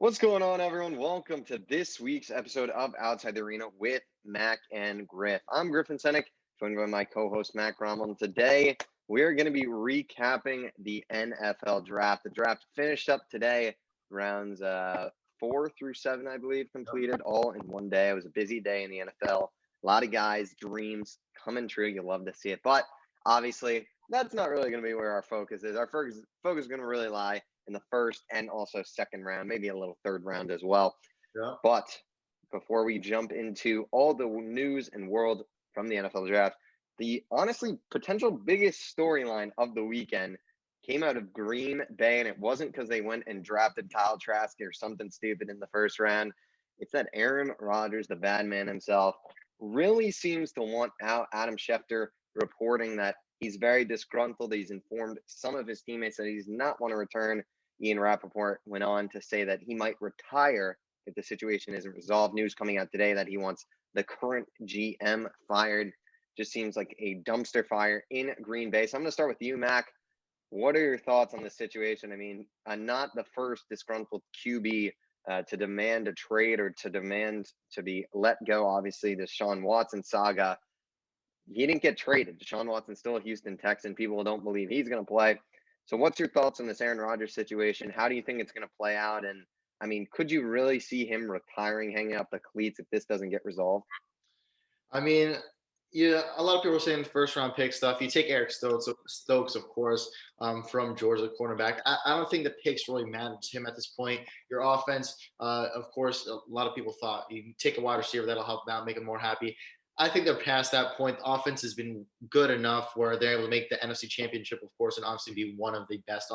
What's going on, everyone? Welcome to this week's episode of Outside the Arena with Mac and Griff. I'm Griffin Senek, joined by my co-host Mac Rommel. And today, we're going to be recapping the NFL draft. The draft finished up today, rounds 4 through 7, I believe, completed all in one day. It was a busy day in the NFL. A lot of guys' dreams coming true. You love to see it. But obviously, that's not really going to be where our focus is. Our focus is going to really lie in the first and also second round, maybe a little third round as well. Yeah. But before we jump into all the news and world from the NFL draft, the honestly potential biggest storyline of the weekend came out of Green Bay, and it wasn't because they went and drafted Kyle Trask or something stupid in the first round. It's that Aaron Rodgers, the bad man himself, really seems to want out. Adam Schefter reporting that he's very disgruntled. He's informed some of his teammates that he does not want to return. Ian Rappaport went on to say that he might retire if the situation isn't resolved. News coming out today that he wants the current GM fired. Just seems like a dumpster fire in Green Bay. So I'm going to start with you, Mac. What are your thoughts on this situation? I mean, not the first disgruntled QB to demand a trade or to demand to be let go. Obviously, the Deshaun Watson saga. He didn't get traded. Deshaun Watson's still a Houston Texan. People don't believe he's going to play. So what's your thoughts on this Aaron Rodgers situation? How do you think it's going to play out? And, I mean, could you really see him retiring, hanging up the cleats if this doesn't get resolved? I mean, yeah, a lot of people are saying first round pick stuff. You take Eric Stokes, of course, from Georgia cornerback. I don't think the picks really matter to him at this point. Your offense, of course, a lot of people thought you take a wide receiver that'll help them out, make them more happy. I think they're past that point. The offense has been good enough where they're able to make the NFC Championship, of course, and obviously be one of the best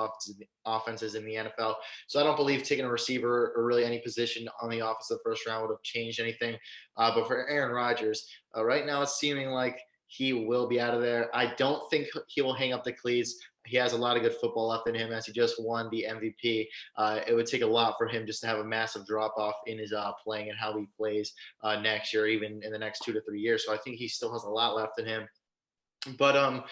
offenses in the NFL. So I don't believe taking a receiver or really any position on the offense of the first round would have changed anything. But for Aaron Rodgers, right now it's seeming like he will be out of there. I don't think he will hang up the cleats. He has a lot of good football left in him as he just won the MVP. It would take a lot for him just to have a massive drop off in his playing and how he plays next year, even in the next 2 to 3 years. So I think he still has a lot left in him. But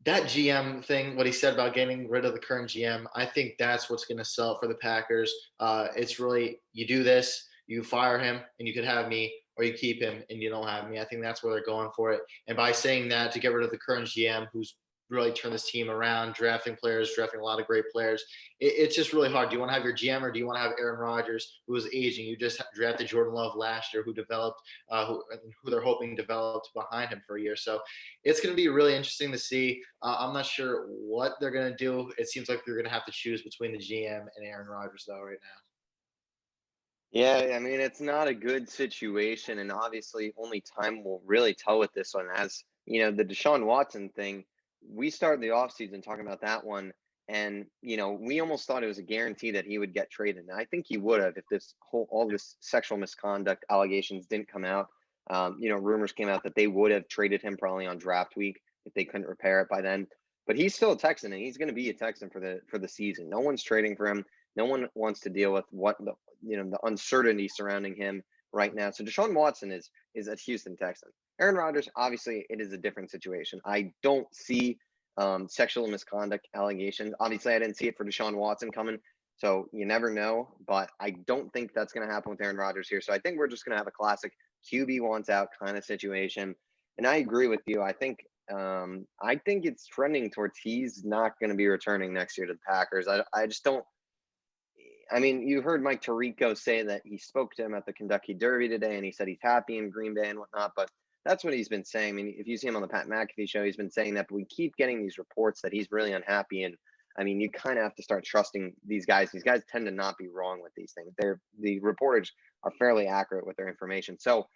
that GM thing, what he said about getting rid of the current GM, I think that's what's going to sell for the Packers. It's really, you do this, you fire him, and you could have me, or you keep him and you don't have me. I think that's where they're going for it. And by saying that, to get rid of the current GM, who's really turned this team around, drafting a lot of great players. It's just really hard. Do you want to have your GM or do you want to have Aaron Rodgers, who is aging? You just drafted Jordan Love last year, who developed, who they're hoping developed behind him for a year. So it's going to be really interesting to see. I'm not sure what they're going to do. It seems like they're going to have to choose between the GM and Aaron Rodgers, though, right now. Yeah, I mean, it's not a good situation, and obviously only time will really tell with this one. As you know, the Deshaun Watson thing, we started the offseason talking about that one, and we almost thought it was a guarantee that he would get traded. And I think he would have if all this sexual misconduct allegations didn't come out. Rumors came out that they would have traded him probably on draft week if they couldn't repair it by then. But he's still a Texan, and he's going to be a Texan for the season. No one's trading for him. No one wants to deal with the uncertainty surrounding him right now. So Deshaun Watson is a Houston Texan. Aaron Rodgers, obviously, it is a different situation. I don't see sexual misconduct allegations. Obviously, I didn't see it for Deshaun Watson coming, so you never know. But I don't think that's going to happen with Aaron Rodgers here. So I think we're just going to have a classic QB wants out kind of situation. And I agree with you. I think it's trending towards he's not going to be returning next year to the Packers. I just don't. I mean, you heard Mike Tirico say that he spoke to him at the Kentucky Derby today, and he said he's happy in Green Bay and whatnot. But that's what he's been saying. I mean, if you see him on the Pat McAfee show, he's been saying that. But we keep getting these reports that he's really unhappy, and I mean, you kind of have to start trusting these guys. These guys tend to not be wrong with these things. The reporters are fairly accurate with their information. So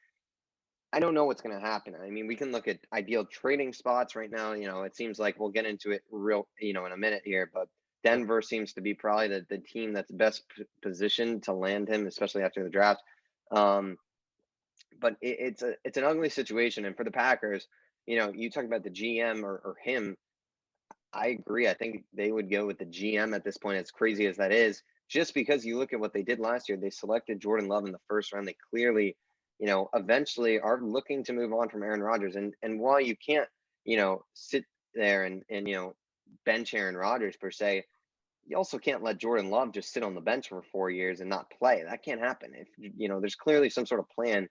I don't know what's going to happen. I mean, we can look at ideal trading spots right now. It seems like we'll get into it in a minute here, but Denver seems to be probably the team that's best positioned to land him, especially after the draft. But it's an ugly situation. And for the Packers, you talk about the GM or him. I agree. I think they would go with the GM at this point, as crazy as that is, just because you look at what they did last year. They selected Jordan Love in the first round. They clearly, eventually are looking to move on from Aaron Rodgers. And while you can't, sit there and bench Aaron Rodgers per se, you also can't let Jordan Love just sit on the bench for 4 years and not play. That can't happen. If there's clearly some sort of plan.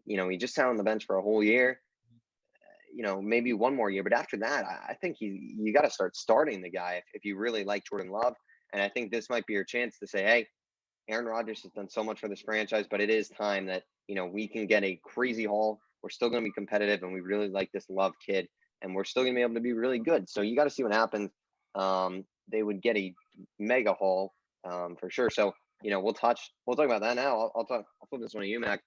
He just sat on the bench for a whole year. Maybe one more year, but after that, I think you got to start starting the guy if you really like Jordan Love. And I think this might be your chance to say, hey, Aaron Rodgers has done so much for this franchise, but it is time that we can get a crazy haul. We're still going to be competitive, and we really like this Love kid, and we're still going to be able to be really good. So you got to see what happens. They would get a mega haul for sure. So we'll talk about that now. I'll flip this one to you, Mac.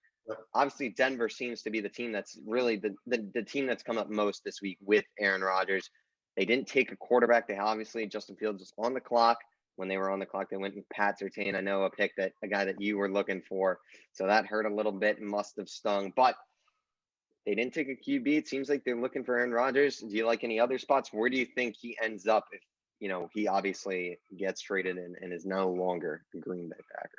Obviously, Denver seems to be the team that's really the team that's come up most this week with Aaron Rodgers. They didn't take a quarterback. They obviously, Justin Fields was on the clock. When they were on the clock, they went with Pat Surtain. I know a guy that you were looking for. So that hurt a little bit and must have stung. But they didn't take a QB. It seems like they're looking for Aaron Rodgers. Do you like any other spots? Where do you think he ends up if, he obviously gets traded and is no longer a Green Bay Packer?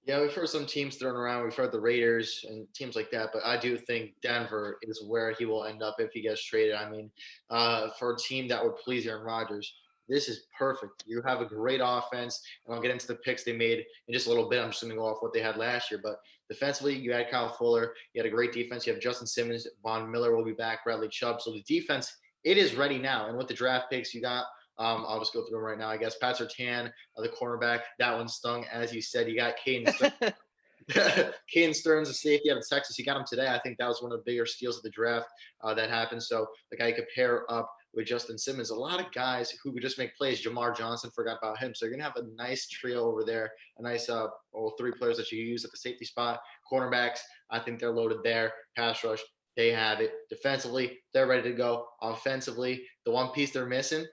Yeah, we've heard some teams thrown around. We've heard the Raiders and teams like that, but I do think Denver is where he will end up if he gets traded. I mean, for a team that would please Aaron Rodgers, this is perfect. You have a great offense, and I'll get into the picks they made in just a little bit. I'm just going to go off what they had last year, but defensively, you had Kyle Fuller. You had a great defense. You have Justin Simmons. Von Miller will be back. Bradley Chubb. So the defense, it is ready now. And with the draft picks, you got I'll just go through them right now. I guess Pat Surtain, the cornerback, that one stung. As you said, you got Caden Stearns. Caden Stearns, the safety out of Texas. You got him today. I think that was one of the bigger steals of the draft that happened. So the guy you could pair up with Justin Simmons. A lot of guys who could just make plays. Jamar Johnson, forgot about him. So you're going to have a nice trio over there, a nice three players that you use at the safety spot. Cornerbacks, I think they're loaded there. Pass rush, they have it. Defensively, they're ready to go. Offensively, the one piece they're missing,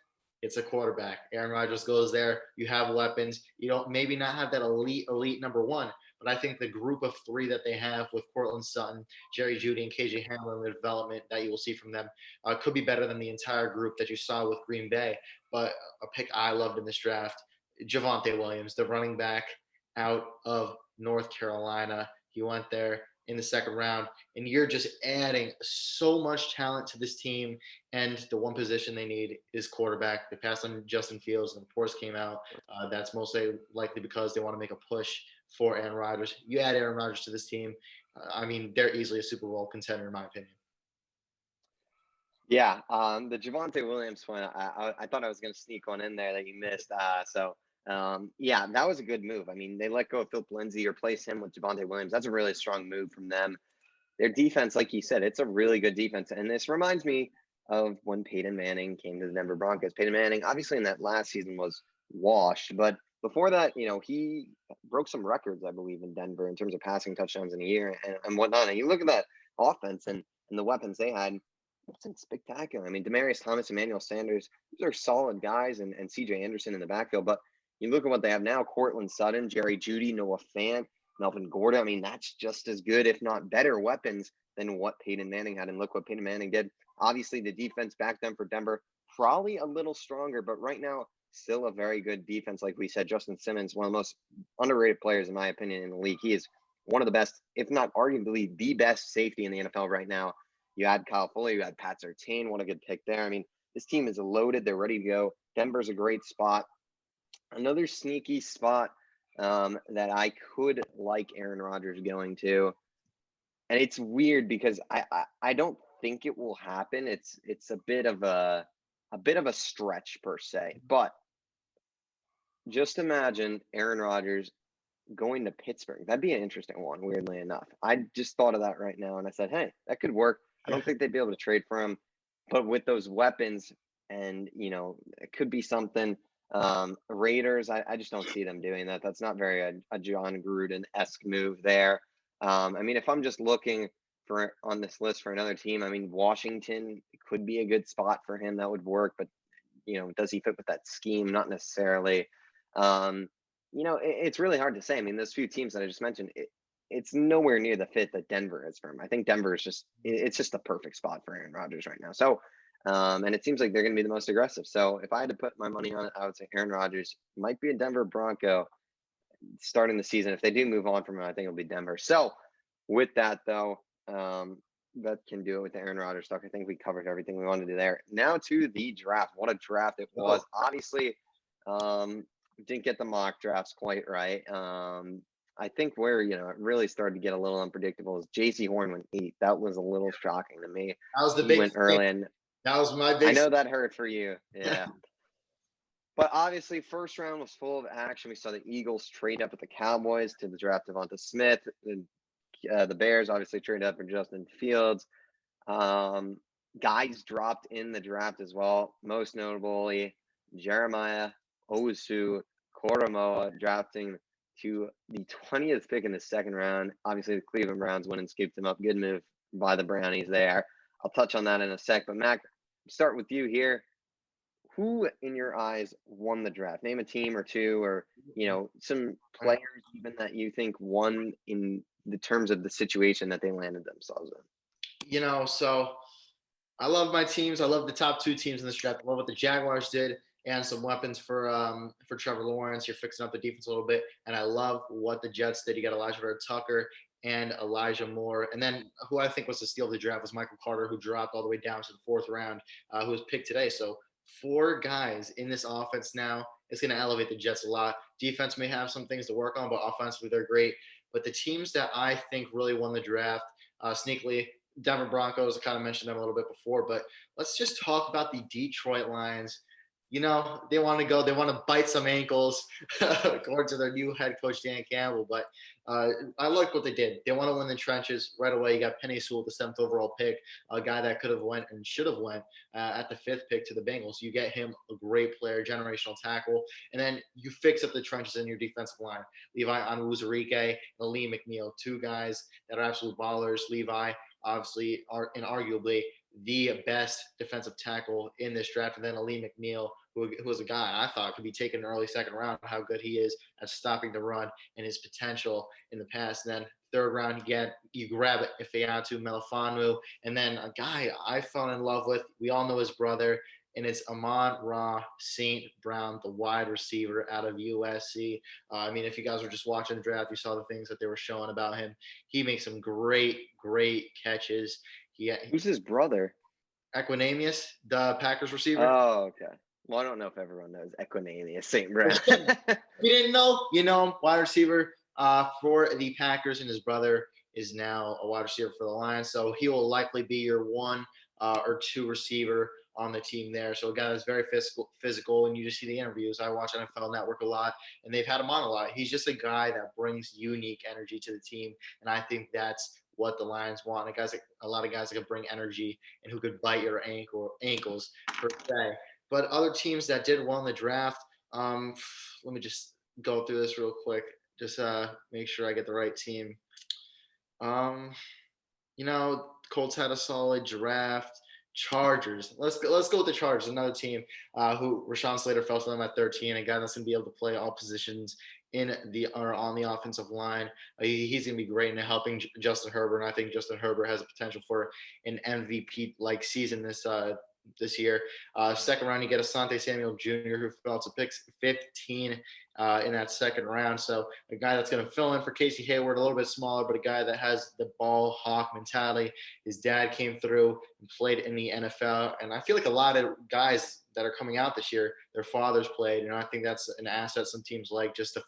it's a quarterback. Aaron Rodgers goes there. You have weapons. You don't maybe not have that elite number one, but I think the group of three that they have with Cortland Sutton, Jerry Jeudy, and KJ Hamler in the development that you will see from them could be better than the entire group that you saw with Green Bay. But a pick I loved in this draft, Javonte Williams, the running back out of North Carolina. He went there in the second round, and you're just adding so much talent to this team. And the one position they need is quarterback. They passed on Justin Fields, and reports came out. That's mostly likely because they want to make a push for Aaron Rodgers. You add Aaron Rodgers to this team, I mean, they're easily a Super Bowl contender, in my opinion. Yeah, the Javonte Williams one, I thought I was going to sneak one in there that you missed. Yeah, that was a good move. I mean, they let go of Philip Lindsay, replace him with Javonte Williams. That's a really strong move from them. Their defense, like you said, it's a really good defense. And this reminds me of when Peyton Manning came to the Denver Broncos. Peyton Manning, obviously in that last season, was washed. But before that, he broke some records, I believe, in Denver in terms of passing touchdowns in a year and whatnot. And you look at that offense and the weapons they had, it's spectacular. I mean, Demaryius Thomas, Emmanuel Sanders, these are solid guys, and CJ Anderson in the backfield. But you look at what they have now: Cortland Sutton, Jerry Jeudy, Noah Fant, Melvin Gordon. I mean, that's just as good, if not better, weapons than what Peyton Manning had. And look what Peyton Manning did. Obviously, the defense back then for Denver, probably a little stronger, but right now, still a very good defense. Like we said, Justin Simmons, one of the most underrated players, in my opinion, in the league. He is one of the best, if not arguably the best safety in the NFL right now. You had Kyle Fuller, you had Pat Surtain. What a good pick there. I mean, this team is loaded. They're ready to go. Denver's a great spot. Another sneaky spot that I could like Aaron Rodgers going to, and it's weird because I don't think it will happen. It's a bit of a stretch per se, but just imagine Aaron Rodgers going to Pittsburgh. That'd be an interesting one, weirdly enough. I just thought of that right now, and I said, hey, that could work. I don't think they'd be able to trade for him, but with those weapons, and it could be something. Raiders, I just don't see them doing that. That's not very a John Gruden-esque move there. I mean, if I'm just looking for on this list for another team, I mean, Washington could be a good spot for him. That would work, but does he fit with that scheme? Not necessarily. It's really hard to say. I mean, those few teams that I just mentioned, it's nowhere near the fit that Denver is for him. I think Denver is it's just the perfect spot for Aaron Rodgers right now. So, and it seems like they're going to be the most aggressive. So if I had to put my money on it, I would say Aaron Rodgers might be a Denver Bronco starting the season. If they do move on from him, I think it'll be Denver. So with that, though, that can do it with the Aaron Rodgers talk. I think we covered everything we wanted to do there. Now to the draft. What a draft it was. Obviously, didn't get the mock drafts quite right. I think where it really started to get a little unpredictable is J.C. Horn went 8th. That was a little shocking to me. That was the He big went thing. early, and That was my I big. know that hurt for you. Yeah. But obviously, first round was full of action. We saw the Eagles trade up with the Cowboys to the draft of Devonta Smith. And, the Bears obviously traded up for Justin Fields. Guys dropped in the draft as well. Most notably, Jeremiah Owusu Koromoa drafting to the 20th pick in the second round. Obviously, the Cleveland Browns went and scooped him up. Good move by the Brownies there. I'll touch on that in a sec. But Mac, start with you here. Who, in your eyes, won the draft? Name a team or two, or some players even that you think won in the terms of the situation that they landed themselves in. So I love my teams. I love the top 2 teams in this draft. I love what the Jaguars did and some weapons for Trevor Lawrence. You're fixing up the defense a little bit, and I love what the Jets did. You got Elijah Vera Tucker and Elijah Moore, and then who I think was the steal of the draft was Michael Carter, who dropped all the way down to the 4th round, who was picked today. So 4 guys in this offense now. It's going to elevate the Jets a lot. Defense may have some things to work on, but offensively they're great. But the teams that I think really won the draft sneakily, Denver Broncos, I kind of mentioned them a little bit before, but let's just talk about the Detroit Lions. They want to bite some ankles, according to their new head coach, Dan Campbell. But I like what they did. They want to win the trenches right away. You got Penei Sewell, the 7th overall pick, a guy that could have went and should have went at the 5th pick to the Bengals. You get him, a great player, generational tackle, and then you fix up the trenches in your defensive line. Levi Onwuzurike and Lee McNeil, 2 guys that are absolute ballers. Levi, obviously, are inarguably the best defensive tackle in this draft. And then Ali McNeil, who was a guy I thought could be taken in early second round, how good he is at stopping the run and his potential in the past. And then 3rd round, you grab it Ifeatu Melifonwu. And then a guy I fell in love with, we all know his brother, and it's Amon-Ra St. Brown, the wide receiver out of USC. If you guys were just watching the draft, you saw the things that they were showing about him. He makes some great catches. Who's his brother? Equanimeous, the Packers receiver. Oh, okay. Well, I don't know if everyone knows Equanimeous St. Brown. You didn't know? You know him, wide receiver for the Packers, and his brother is now a wide receiver for the Lions. So he will likely be your 1 or 2 receiver on the team there. So a guy that's very physical, and you just see the interviews. I watch NFL Network a lot, and they've had him on a lot. He's just a guy that brings unique energy to the team, and I think that's what the Lions want. A lot of guys that can bring energy and who could bite your ankles per se. But other teams that did win the draft, let me just go through this real quick. Just make sure I get the right team. Colts had a solid draft. Chargers. Let's go with the Chargers, another team who Rashawn Slater fell to them at 13, a guy that's going to be able to play all positions on the offensive line. He's going to be great in helping Justin Herbert, and I think Justin Herbert has a potential for an MVP-like season this year. 2nd round, you get Asante Samuel Jr., who fell to pick 15 in that 2nd round. So a guy that's going to fill in for Casey Hayward, a little bit smaller, but a guy that has the ball hawk mentality. His dad came through and played in the NFL. And I feel like a lot of guys that are coming out this year, their fathers played. And I think that's an asset some teams like, just the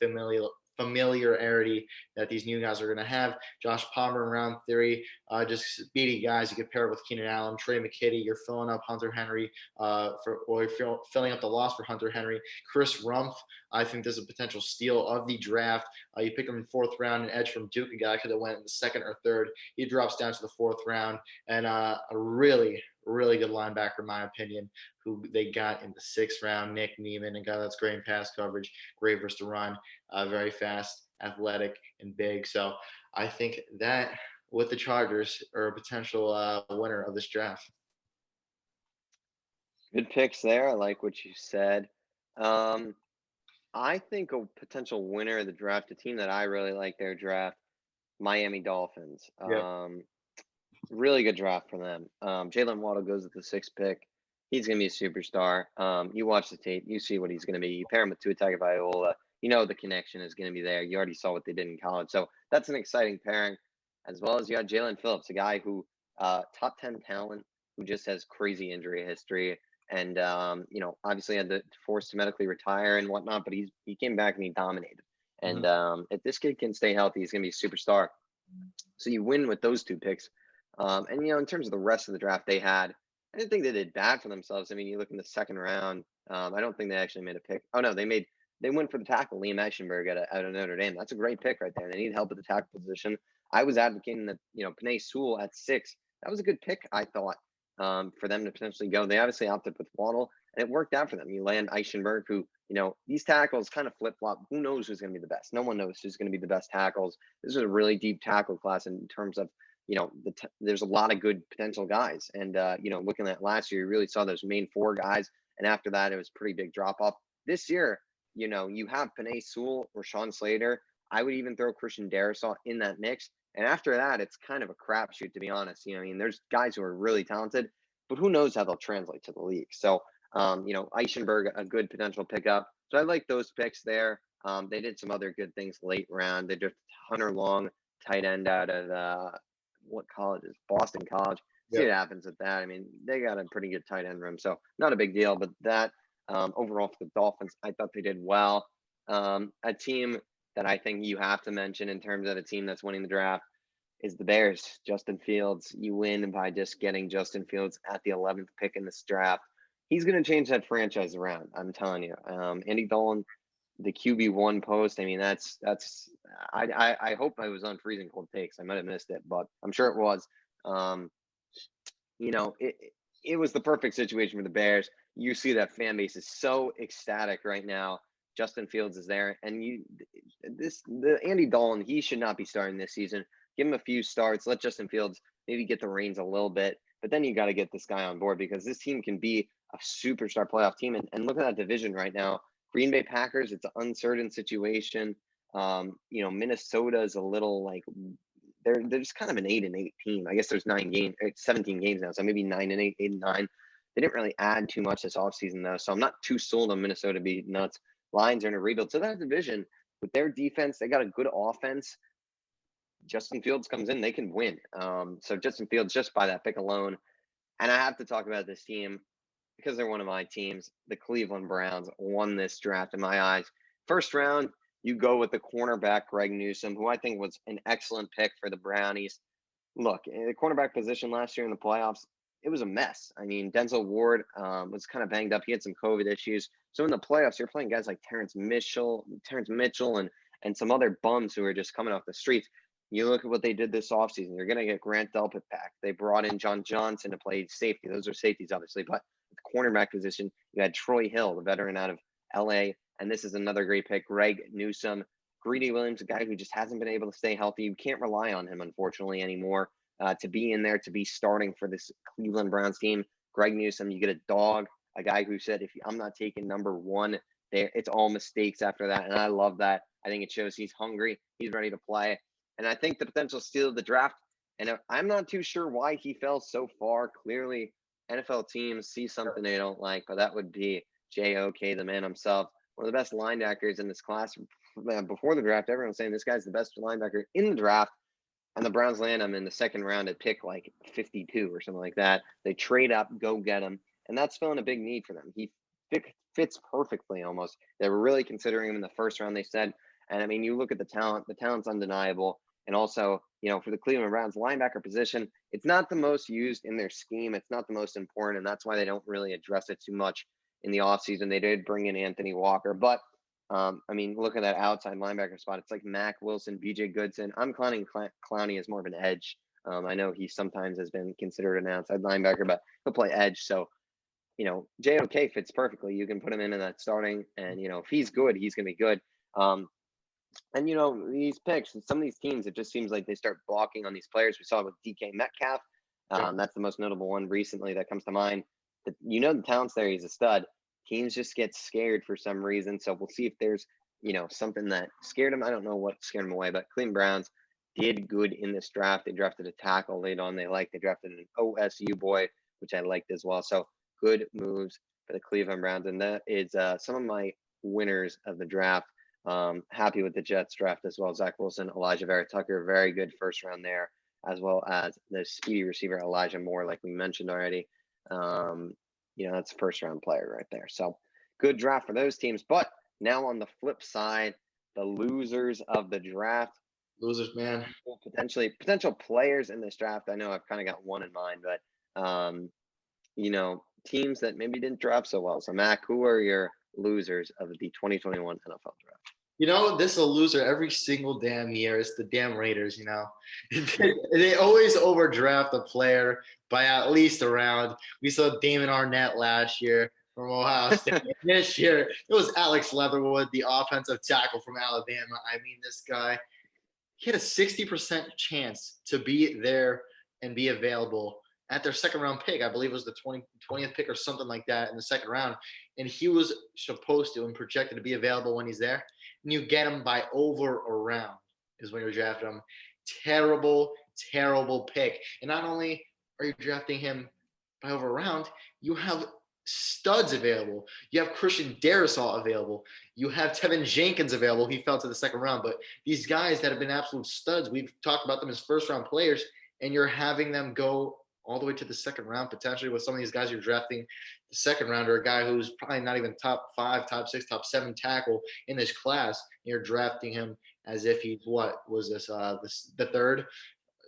familiarity that these new guys are going to have. Josh Palmer in round 3, just speedy guys. You could pair it with Keenan Allen, Trey McKitty. You're filling up Hunter Henry you're filling up the loss for Hunter Henry. Chris Rumph, I think this is a potential steal of the draft. You pick him in 4th round, an edge from Duke, a guy could have went in the 2nd or 3rd. He drops down to the 4th round, and a really good linebacker, in my opinion, who they got in the 6th round, Nick Niemann, a guy that's great in pass coverage, great versus the run, very fast, athletic, and big. So I think that with the Chargers are a potential winner of this draft. Good picks there. I like what you said. I think a potential winner of the draft, a team that I really like their draft, Miami Dolphins. Yeah. Really good draft for them. Jalen Waddle goes with the 6th pick. He's going to be a superstar. You watch the tape, you see what he's going to be. You pair him with Tua Tagovailoa, the connection is going to be there. You already saw what they did in college. So that's an exciting pairing, as well as you got Jalen Phillips, a guy who top 10 talent, who just has crazy injury history. and obviously had to force to medically retire and whatnot. But he came back and he dominated. Mhm. And if this kid can stay healthy, he's going to be a superstar. So you win with those two picks. And in terms of the rest of the draft they had, I didn't think they did bad for themselves. I mean, you look in the second round. I don't think they actually made a pick. Oh no, they went for the tackle, Liam Eichenberg out of Notre Dame. That's a great pick right there. They need help at the tackle position. I was advocating that Penei Sewell at 6. That was a good pick, I thought, for them to potentially go. They obviously opted with Waddle, and it worked out for them. You land Eichenberg, who these tackles kind of flip flop. Who knows who's going to be the best? No one knows who's going to be the best tackles. This is a really deep tackle class in terms of there's a lot of good potential guys. And, looking at last year, you really saw those main 4 guys. And after that, it was pretty big drop off. This year, you have Penei Sewell, Rashawn Slater. I would even throw Christian Darrisaw in that mix. And after that, it's kind of a crapshoot, to be honest. There's guys who are really talented, but who knows how they'll translate to the league. So, Eichenberg, a good potential pickup. So I like those picks there. They did some other good things late round. They drafted Hunter Long, tight end out of what college is Boston College. See Yep. what happens with that. I mean, they got a pretty good tight end room, so not a big deal. But that overall for the Dolphins, I thought they did well. A team that I think you have to mention in terms of a team that's winning the draft is the Bears. Justin Fields. You win by just getting Justin Fields at the 11th pick in this draft. He's going to change that franchise around. I'm telling you. Andy Dolan, the QB1 post. I mean, that's I hope I was on freezing cold takes. I might have missed it, but I'm sure it was. It was the perfect situation for the Bears. You see that fan base is so ecstatic right now. Justin Fields is there, and the Andy Dalton, he should not be starting this season. Give him a few starts. Let Justin Fields maybe get the reins a little bit, but then you got to get this guy on board because this team can be a superstar playoff team. And look at that division right now. Green Bay Packers, it's an uncertain situation. Minnesota is a little like they're just kind of an 8-8 team. I guess there's 17 games now, so maybe 9-8, 8-9. They didn't really add too much this offseason though, so I'm not too sold on Minnesota to be nuts. Lions are in a rebuild. So that division with their defense, they got a good offense. Justin Fields comes in, they can win. So Justin Fields just by that pick alone. And I have to talk about this team because they're one of my teams. The Cleveland Browns won this draft in my eyes. First round, you go with the cornerback Greg Newsome, who I think was an excellent pick for the Brownies. Look, the cornerback position last year in the playoffs, it was a mess. I mean, Denzel Ward was kind of banged up. He had some COVID issues. So in the playoffs, you're playing guys like Terrence Mitchell, and some other bums who are just coming off the streets. You look at what they did this offseason. You're going to get Grant Delpit back. They brought in John Johnson to play safety. Those are safeties, obviously. But the cornerback position, you had Troy Hill, the veteran out of L.A., and this is another great pick, Greg Newsome. Greedy Williams, a guy who just hasn't been able to stay healthy. You can't rely on him, unfortunately, anymore to be in there, to be starting for this Cleveland Browns team. Greg Newsome, you get a dog, a guy who said, if I'm not taking number 1, there, it's all mistakes after that. And I love that. I think it shows he's hungry. He's ready to play. And I think the potential steal of the draft, and I'm not too sure why he fell so far. Clearly, NFL teams see something they don't like, but that would be J.O.K., the man himself, one of the best linebackers in this class. Before the draft, everyone was saying this guy's the best linebacker in the draft, and the Browns land him in the second round at pick like 52 or something like that. They trade up, go get him, and that's filling a big need for them. He fits perfectly almost. They were really considering him in the first round, they said. And I mean, you look at the talent's undeniable. And also, for the Cleveland Browns linebacker position, it's not the most used in their scheme. It's not the most important, and that's why they don't really address it too much in the offseason. They did bring in Anthony Walker, but look at that outside linebacker spot. It's like Mack Wilson, BJ Goodson. I'm clowning Clowney as more of an edge. I know he sometimes has been considered an outside linebacker, but he'll play edge. So, JOK fits perfectly. You can put him in that starting, and if he's good, he's going to be good. And these picks, some of these teams, it just seems like they start balking on these players. We saw it with DK Metcalf. That's the most notable one recently that comes to mind. The talent's there. He's a stud. Teams just get scared for some reason. So we'll see if there's, something that scared him. I don't know what scared him away, but Cleveland Browns did good in this draft. They drafted a tackle late on. They drafted an OSU boy, which I liked as well. So good moves for the Cleveland Browns. And that is some of my winners of the draft. Happy with the Jets draft as well. Zach Wilson, Elijah Vera Tucker, very good first round there, as well as the speedy receiver Elijah Moore, like we mentioned already. that's a first round player right there. So good draft for those teams. But now on the flip side, the losers of the draft, Losers, man. potential players in this draft. I know I've kind of got one in mind, but teams that maybe didn't draft so well. So Mac, who are your losers of the 2021 NFL draft? This is a loser every single damn year. It's the damn Raiders, They always overdraft a player by at least a round. We saw Damon Arnett last year from Ohio State. This year, it was Alex Leatherwood, the offensive tackle from Alabama. I mean, this guy, he had a 60% chance to be there and be available at their second round pick. I believe it was the 20th pick or something like that in the second round. And he was supposed to and projected to be available when he's there. And you get him by over a round is when you're drafting him. Terrible, terrible pick. And not only are you drafting him by over a round, you have studs available. You have Christian Darrisaw available. You have Tevin Jenkins available. He fell to the second round. But these guys that have been absolute studs, we've talked about them as first-round players, and you're having them go all the way to the second round, potentially with some of these guys you're drafting the second round, or a guy who's probably not even top 5, top 6, top 7 tackle in this class. And you're drafting him as if he's the third.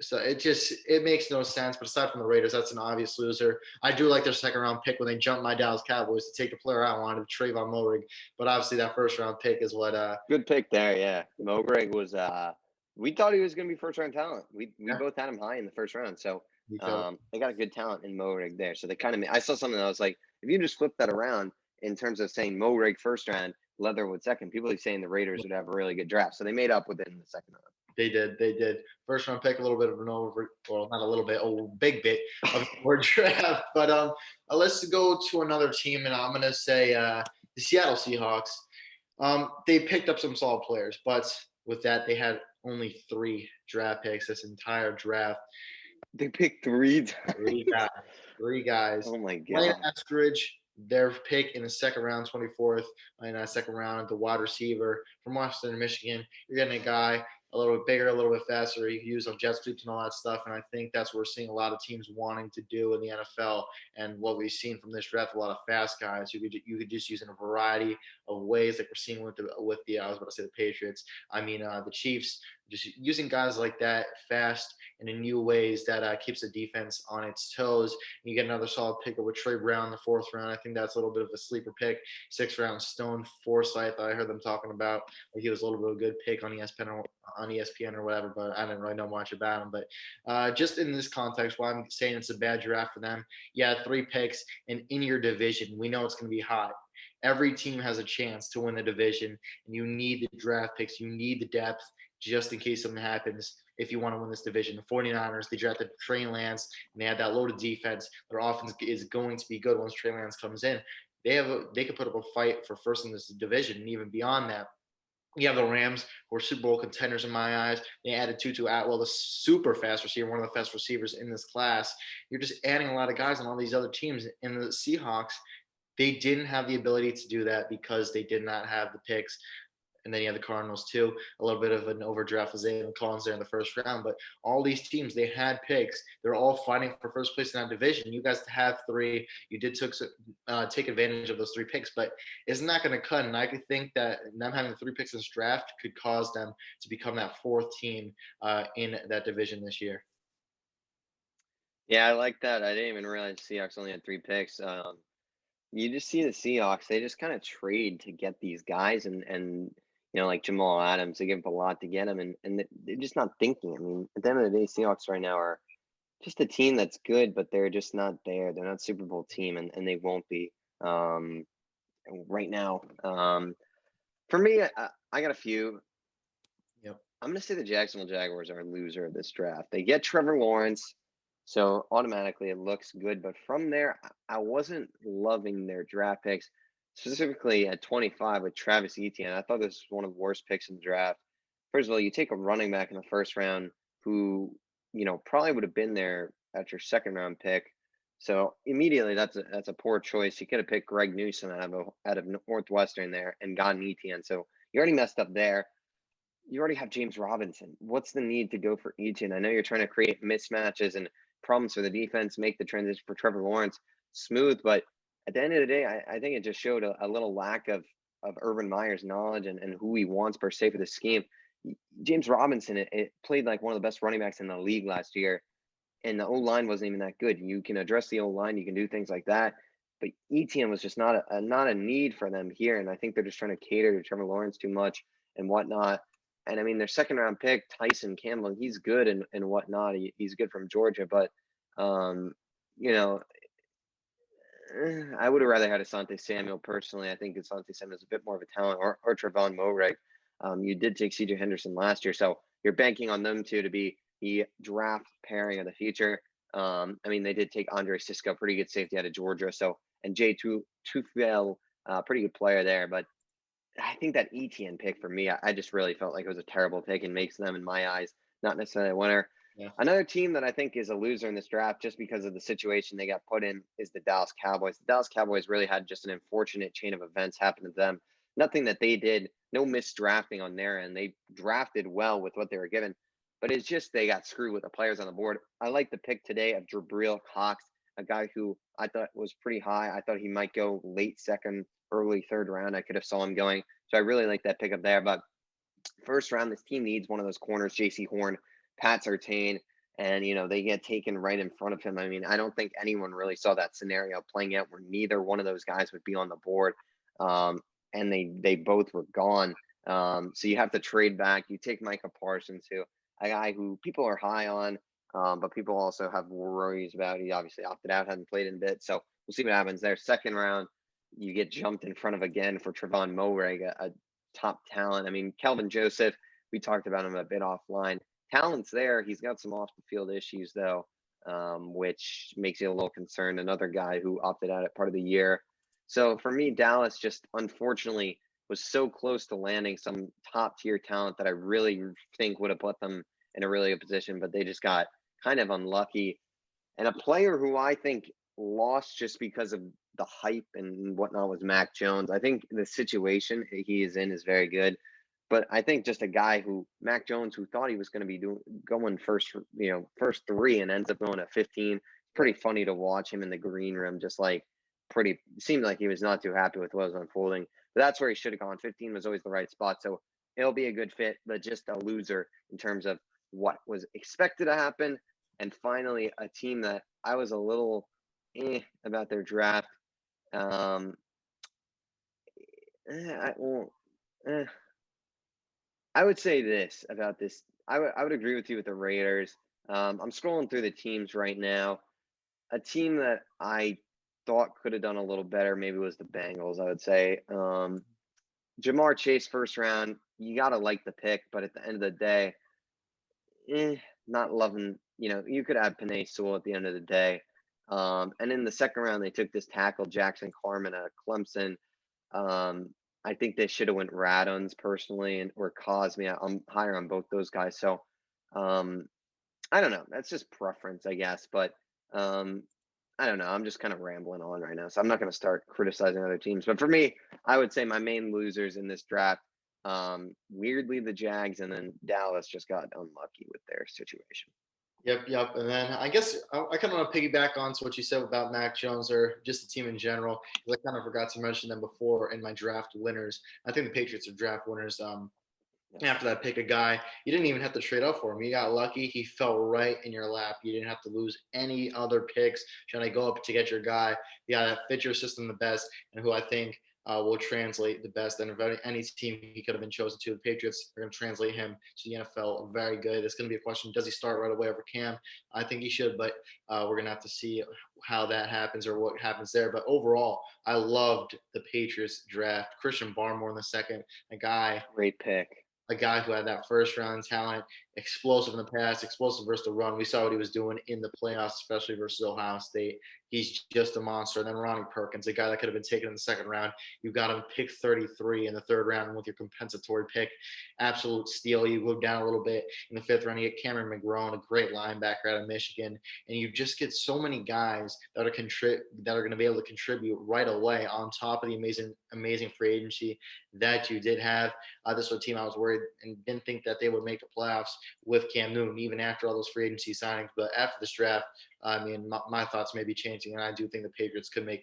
So it makes no sense. But aside from the Raiders, that's an obvious loser. I do like their second round pick when they jumped my Dallas Cowboys to take the player I wanted, Trayvon Moehrig. But obviously that first round pick is what. Good pick there, yeah. Moehrig was. We thought he was going to be first round talent. We both had him high in the first round. So they got a good talent in Moehrig there. So they kind of. I saw something that was like, if you just flip that around in terms of saying Moehrig first round, Leatherwood second, people are saying the Raiders would have a really good draft. So they made up with it in the second round. They did. First round pick, a little bit of an not a little bit, a big bit of a draft. But let's go to another team, and I'm gonna say the Seattle Seahawks. They picked up some solid players, but with that, they had only 3 draft picks this entire draft. They picked 3 Three guys. Oh my god. Ryan Eskridge, their pick in the second round, 24th, in that second round, the wide receiver from Western Michigan. You're getting a guy a little bit bigger, a little bit faster. You can use on jet sweeps and all that stuff. And I think that's what we're seeing a lot of teams wanting to do in the NFL. And what we've seen from this draft, a lot of fast guys you could just use in a variety of ways, like we're seeing with the I was about to say the Patriots. I mean the Chiefs, just using guys like that fast and in new ways that keeps the defense on its toes. You get another solid pick with Trey Brown in the 4th round. I think that's a little bit of a sleeper pick. 6th round, Stone Forsythe. I heard them talking about like he was a little bit of a good pick on ESPN or whatever, but I didn't really know much about him. But just in this context, why I'm saying it's a bad draft for them. Yeah, 3 picks, and in your division, we know it's going to be hot. Every team has a chance to win the division, and you need the draft picks. You need the depth just in case something happens if you want to win this division. The 49ers, they drafted Trey Lance, and they had that loaded defense. Their offense is going to be good once Trey Lance comes in. They could put up a fight for first in this division, and even beyond that. You have the Rams, who are Super Bowl contenders in my eyes. They added Tutu Atwell, the super fast receiver, one of the fast receivers in this class. You're just adding a lot of guys on all these other teams. And the Seahawks, they didn't have the ability to do that because they did not have the picks. And then you have the Cardinals too, a little bit of an overdraft with Zayvon Collins there in the first round. But all these teams, they had picks. They're all fighting for first place in that division. You guys have 3. You did take advantage of those 3 picks, but it's not going to cut. And I could think that them having the 3 picks in this draft could cause them to become that 4th team in that division this year. Yeah, I like that. I didn't even realize the Seahawks only had 3 picks. You just see the Seahawks, they just kind of trade to get these guys and like Jamal Adams, they give up a lot to get him, and they're just not thinking. I mean, at the end of the day, Seahawks right now are just a team that's good, but they're just not there. They're not a Super Bowl team, and they won't be right now. For me, I got a few. Yep. I'm going to say the Jacksonville Jaguars are a loser of this draft. They get Trevor Lawrence, so automatically it looks good. But from there, I wasn't loving their draft picks. Specifically at 25 with Travis Etienne. I thought this was one of the worst picks in the draft. First of all, you take a running back in the first round who, probably would have been there at your second round pick. So immediately that's a poor choice. You could have picked Greg Newsome out of Northwestern there and gotten Etienne. So you already messed up there. You already have James Robinson. What's the need to go for Etienne? I know you're trying to create mismatches and problems for the defense, make the transition for Trevor Lawrence smooth, but at the end of the day, I think it just showed a little lack of Urban Meyer's knowledge and who he wants per se for the scheme. James Robinson, it played like one of the best running backs in the league last year, and the O line wasn't even that good. You can address the O line, you can do things like that, but ETN was just not a need for them here, and I think they're just trying to cater to Trevor Lawrence too much and whatnot. And I mean, their second round pick, Tyson Campbell, he's good and whatnot. He's good from Georgia, but um, you know, I would have rather had Asante Samuel personally. I think Asante Samuel is a bit more of a talent, or Trevon Moehrig. You did take C.J. Henderson last year, so you're banking on them two to be the draft pairing of the future. I mean, they did take Andre Cisco, pretty good safety out of Georgia, so and Jay Tufel, pretty good player there. But I think that ETN pick for me, I just really felt like it was a terrible pick and makes them, in my eyes, not necessarily a winner. Yeah. Another team that I think is a loser in this draft just because of the situation they got put in is the Dallas Cowboys. The Dallas Cowboys really had just an unfortunate chain of events happen to them. Nothing that they did, no misdrafting on their end. They drafted well with what they were given, but it's just they got screwed with the players on the board. I like the pick today of Jabril Cox, a guy who I thought was pretty high. I thought he might go late second, early third round. I could have saw him going. So I really like that pickup there. But first round, this team needs one of those corners, J.C. Horn, Pat Surtain, and they get taken right in front of him. I mean, I don't think anyone really saw that scenario playing out where neither one of those guys would be on the board, and they both were gone. So you have to trade back. You take Micah Parsons, who a guy who people are high on, but people also have worries about. He obviously opted out, hadn't played in a bit, so we'll see what happens there. Second round, you get jumped in front of again for Trevon Moehrig, a top talent. I mean, Kelvin Joseph, we talked about him a bit offline. Talent's there. He's got some off the field issues though, which makes you a little concerned. Another guy who opted out at part of the year. So for me, Dallas just unfortunately was so close to landing some top tier talent that I really think would have put them in a really good position, but they just got kind of unlucky. And a player who I think lost just because of the hype and whatnot was Mac Jones. I think the situation he is in is very good, but I think just a guy who Mac Jones, who thought he was going to be going first, first three, and ends up going at 15. Pretty funny to watch him in the green room, just like pretty. Seemed like he was not too happy with what was unfolding. But that's where he should have gone. 15 was always the right spot, so it'll be a good fit, but just a loser in terms of what was expected to happen. And finally, a team that I was a little about their draft. Um, I, well, I would say this about this. I would agree with you with the Raiders. I'm scrolling through the teams right now. A team that I thought could have done a little better maybe was the Bengals, I would say. Jamar Chase, first round, you got to like the pick, but at the end of the day, not loving, you could have Penei Sewell at the end of the day. And in the second round, they took this tackle, Jackson Carman out of Clemson. I think they should have went Radons personally or Cosme. I'm higher on both those guys. So I don't know. That's just preference, I guess. But I don't know. I'm just kind of rambling on right now. So I'm not going to start criticizing other teams. But for me, I would say my main losers in this draft, weirdly, the Jags, and then Dallas just got unlucky with their situation. Yep. And then I guess I kind of want to piggyback on to what you said about Mac Jones or just the team in general. I kind of forgot to mention them before in my draft winners. I think the Patriots are draft winners. After that pick, a guy you didn't even have to trade up for him. You got lucky. He fell right in your lap. You didn't have to lose any other picks trying to go up to get your guy. The guy that fit your system the best and who I think will translate the best. And if any team he could have been chosen to, the Patriots are going to translate him to the NFL very good. It's going to be a question, does he start right away over Cam? I think he should, but we're going to have to see how that happens or what happens there. But overall, I loved the Patriots draft. Christian Barmore in the second, a guy. Great pick. A guy who had that first round talent, explosive in the pass, explosive versus the run. We saw what he was doing in the playoffs, especially versus Ohio State. He's just a monster. And then Ronnie Perkins, a guy that could have been taken in the second round. You got him pick 33 in the third round with your compensatory pick. Absolute steal. You go down a little bit in the fifth round. You get Cameron McGrone, a great linebacker out of Michigan. And you just get so many guys that are going to be able to contribute right away on top of the amazing free agency that you did have. This was a team I was worried and didn't think that they would make the playoffs with Cam Newton, even after all those free agency signings. But after this draft, I mean, my thoughts may be changing, and I do think the Patriots could make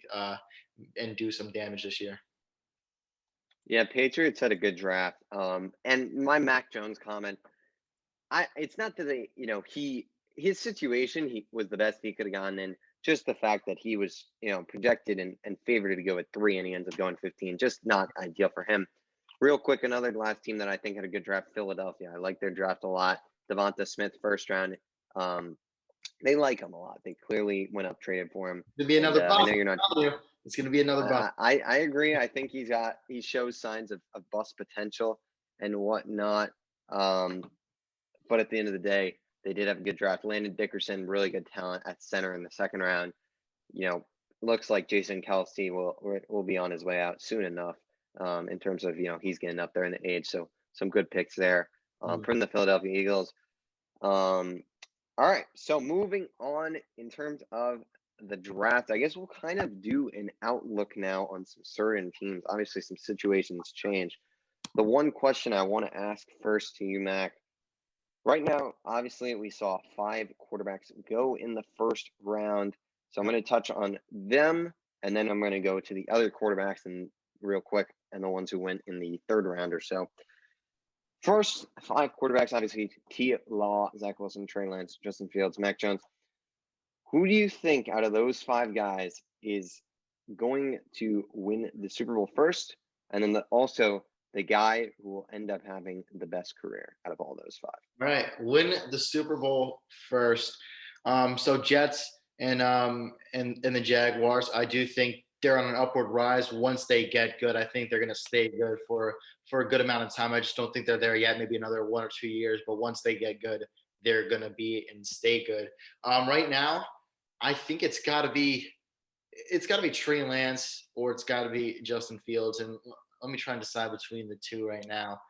and do some damage this year. Yeah, Patriots had a good draft. And my Mac Jones comment, it's not that his situation he was the best he could have gone in. Just the fact that he was, projected and favored to go at 3 and he ends up going 15, just not ideal for him. Real quick, another last team that I think had a good draft, Philadelphia. I like their draft a lot. Devonta Smith, first round. They like him a lot. They clearly went up, traded for him. It'll be And another I bust. know you're not. It's going to be another bust. I agree. I think he shows signs of bust potential and whatnot. But at the end of the day, they did have a good draft. Landon Dickerson, really good talent at center in the second round. Looks like Jason Kelce will be on his way out soon enough. In terms of he's getting up there in the age, so some good picks there from the Philadelphia Eagles. All right, so moving on in terms of the draft, I guess we'll kind of do an outlook now on some certain teams. Obviously, some situations change. The one question I want to ask first to you, Mac. Right now, obviously, we saw 5 quarterbacks go in the first round. So I'm going to touch on them, and then I'm going to go to the other quarterbacks and real quick, and the ones who went in the third round or so. First 5 quarterbacks, obviously, T. Law, Zach Wilson, Trey Lance, Justin Fields, Mac Jones. Who do you think out of those 5 guys is going to win the Super Bowl first? And then also the guy who will end up having the best career out of all those 5. Right. Win the Super Bowl first. So Jets and the Jaguars, I do think they're on an upward rise. Once they get good, I think they're going to stay good for a good amount of time. I just don't think they're there yet, maybe another 1 or 2 years. But once they get good, they're going to be and stay good. Right now, I think it's got to be Trey Lance or it's got to be Justin Fields. And let me try and decide between the two right now.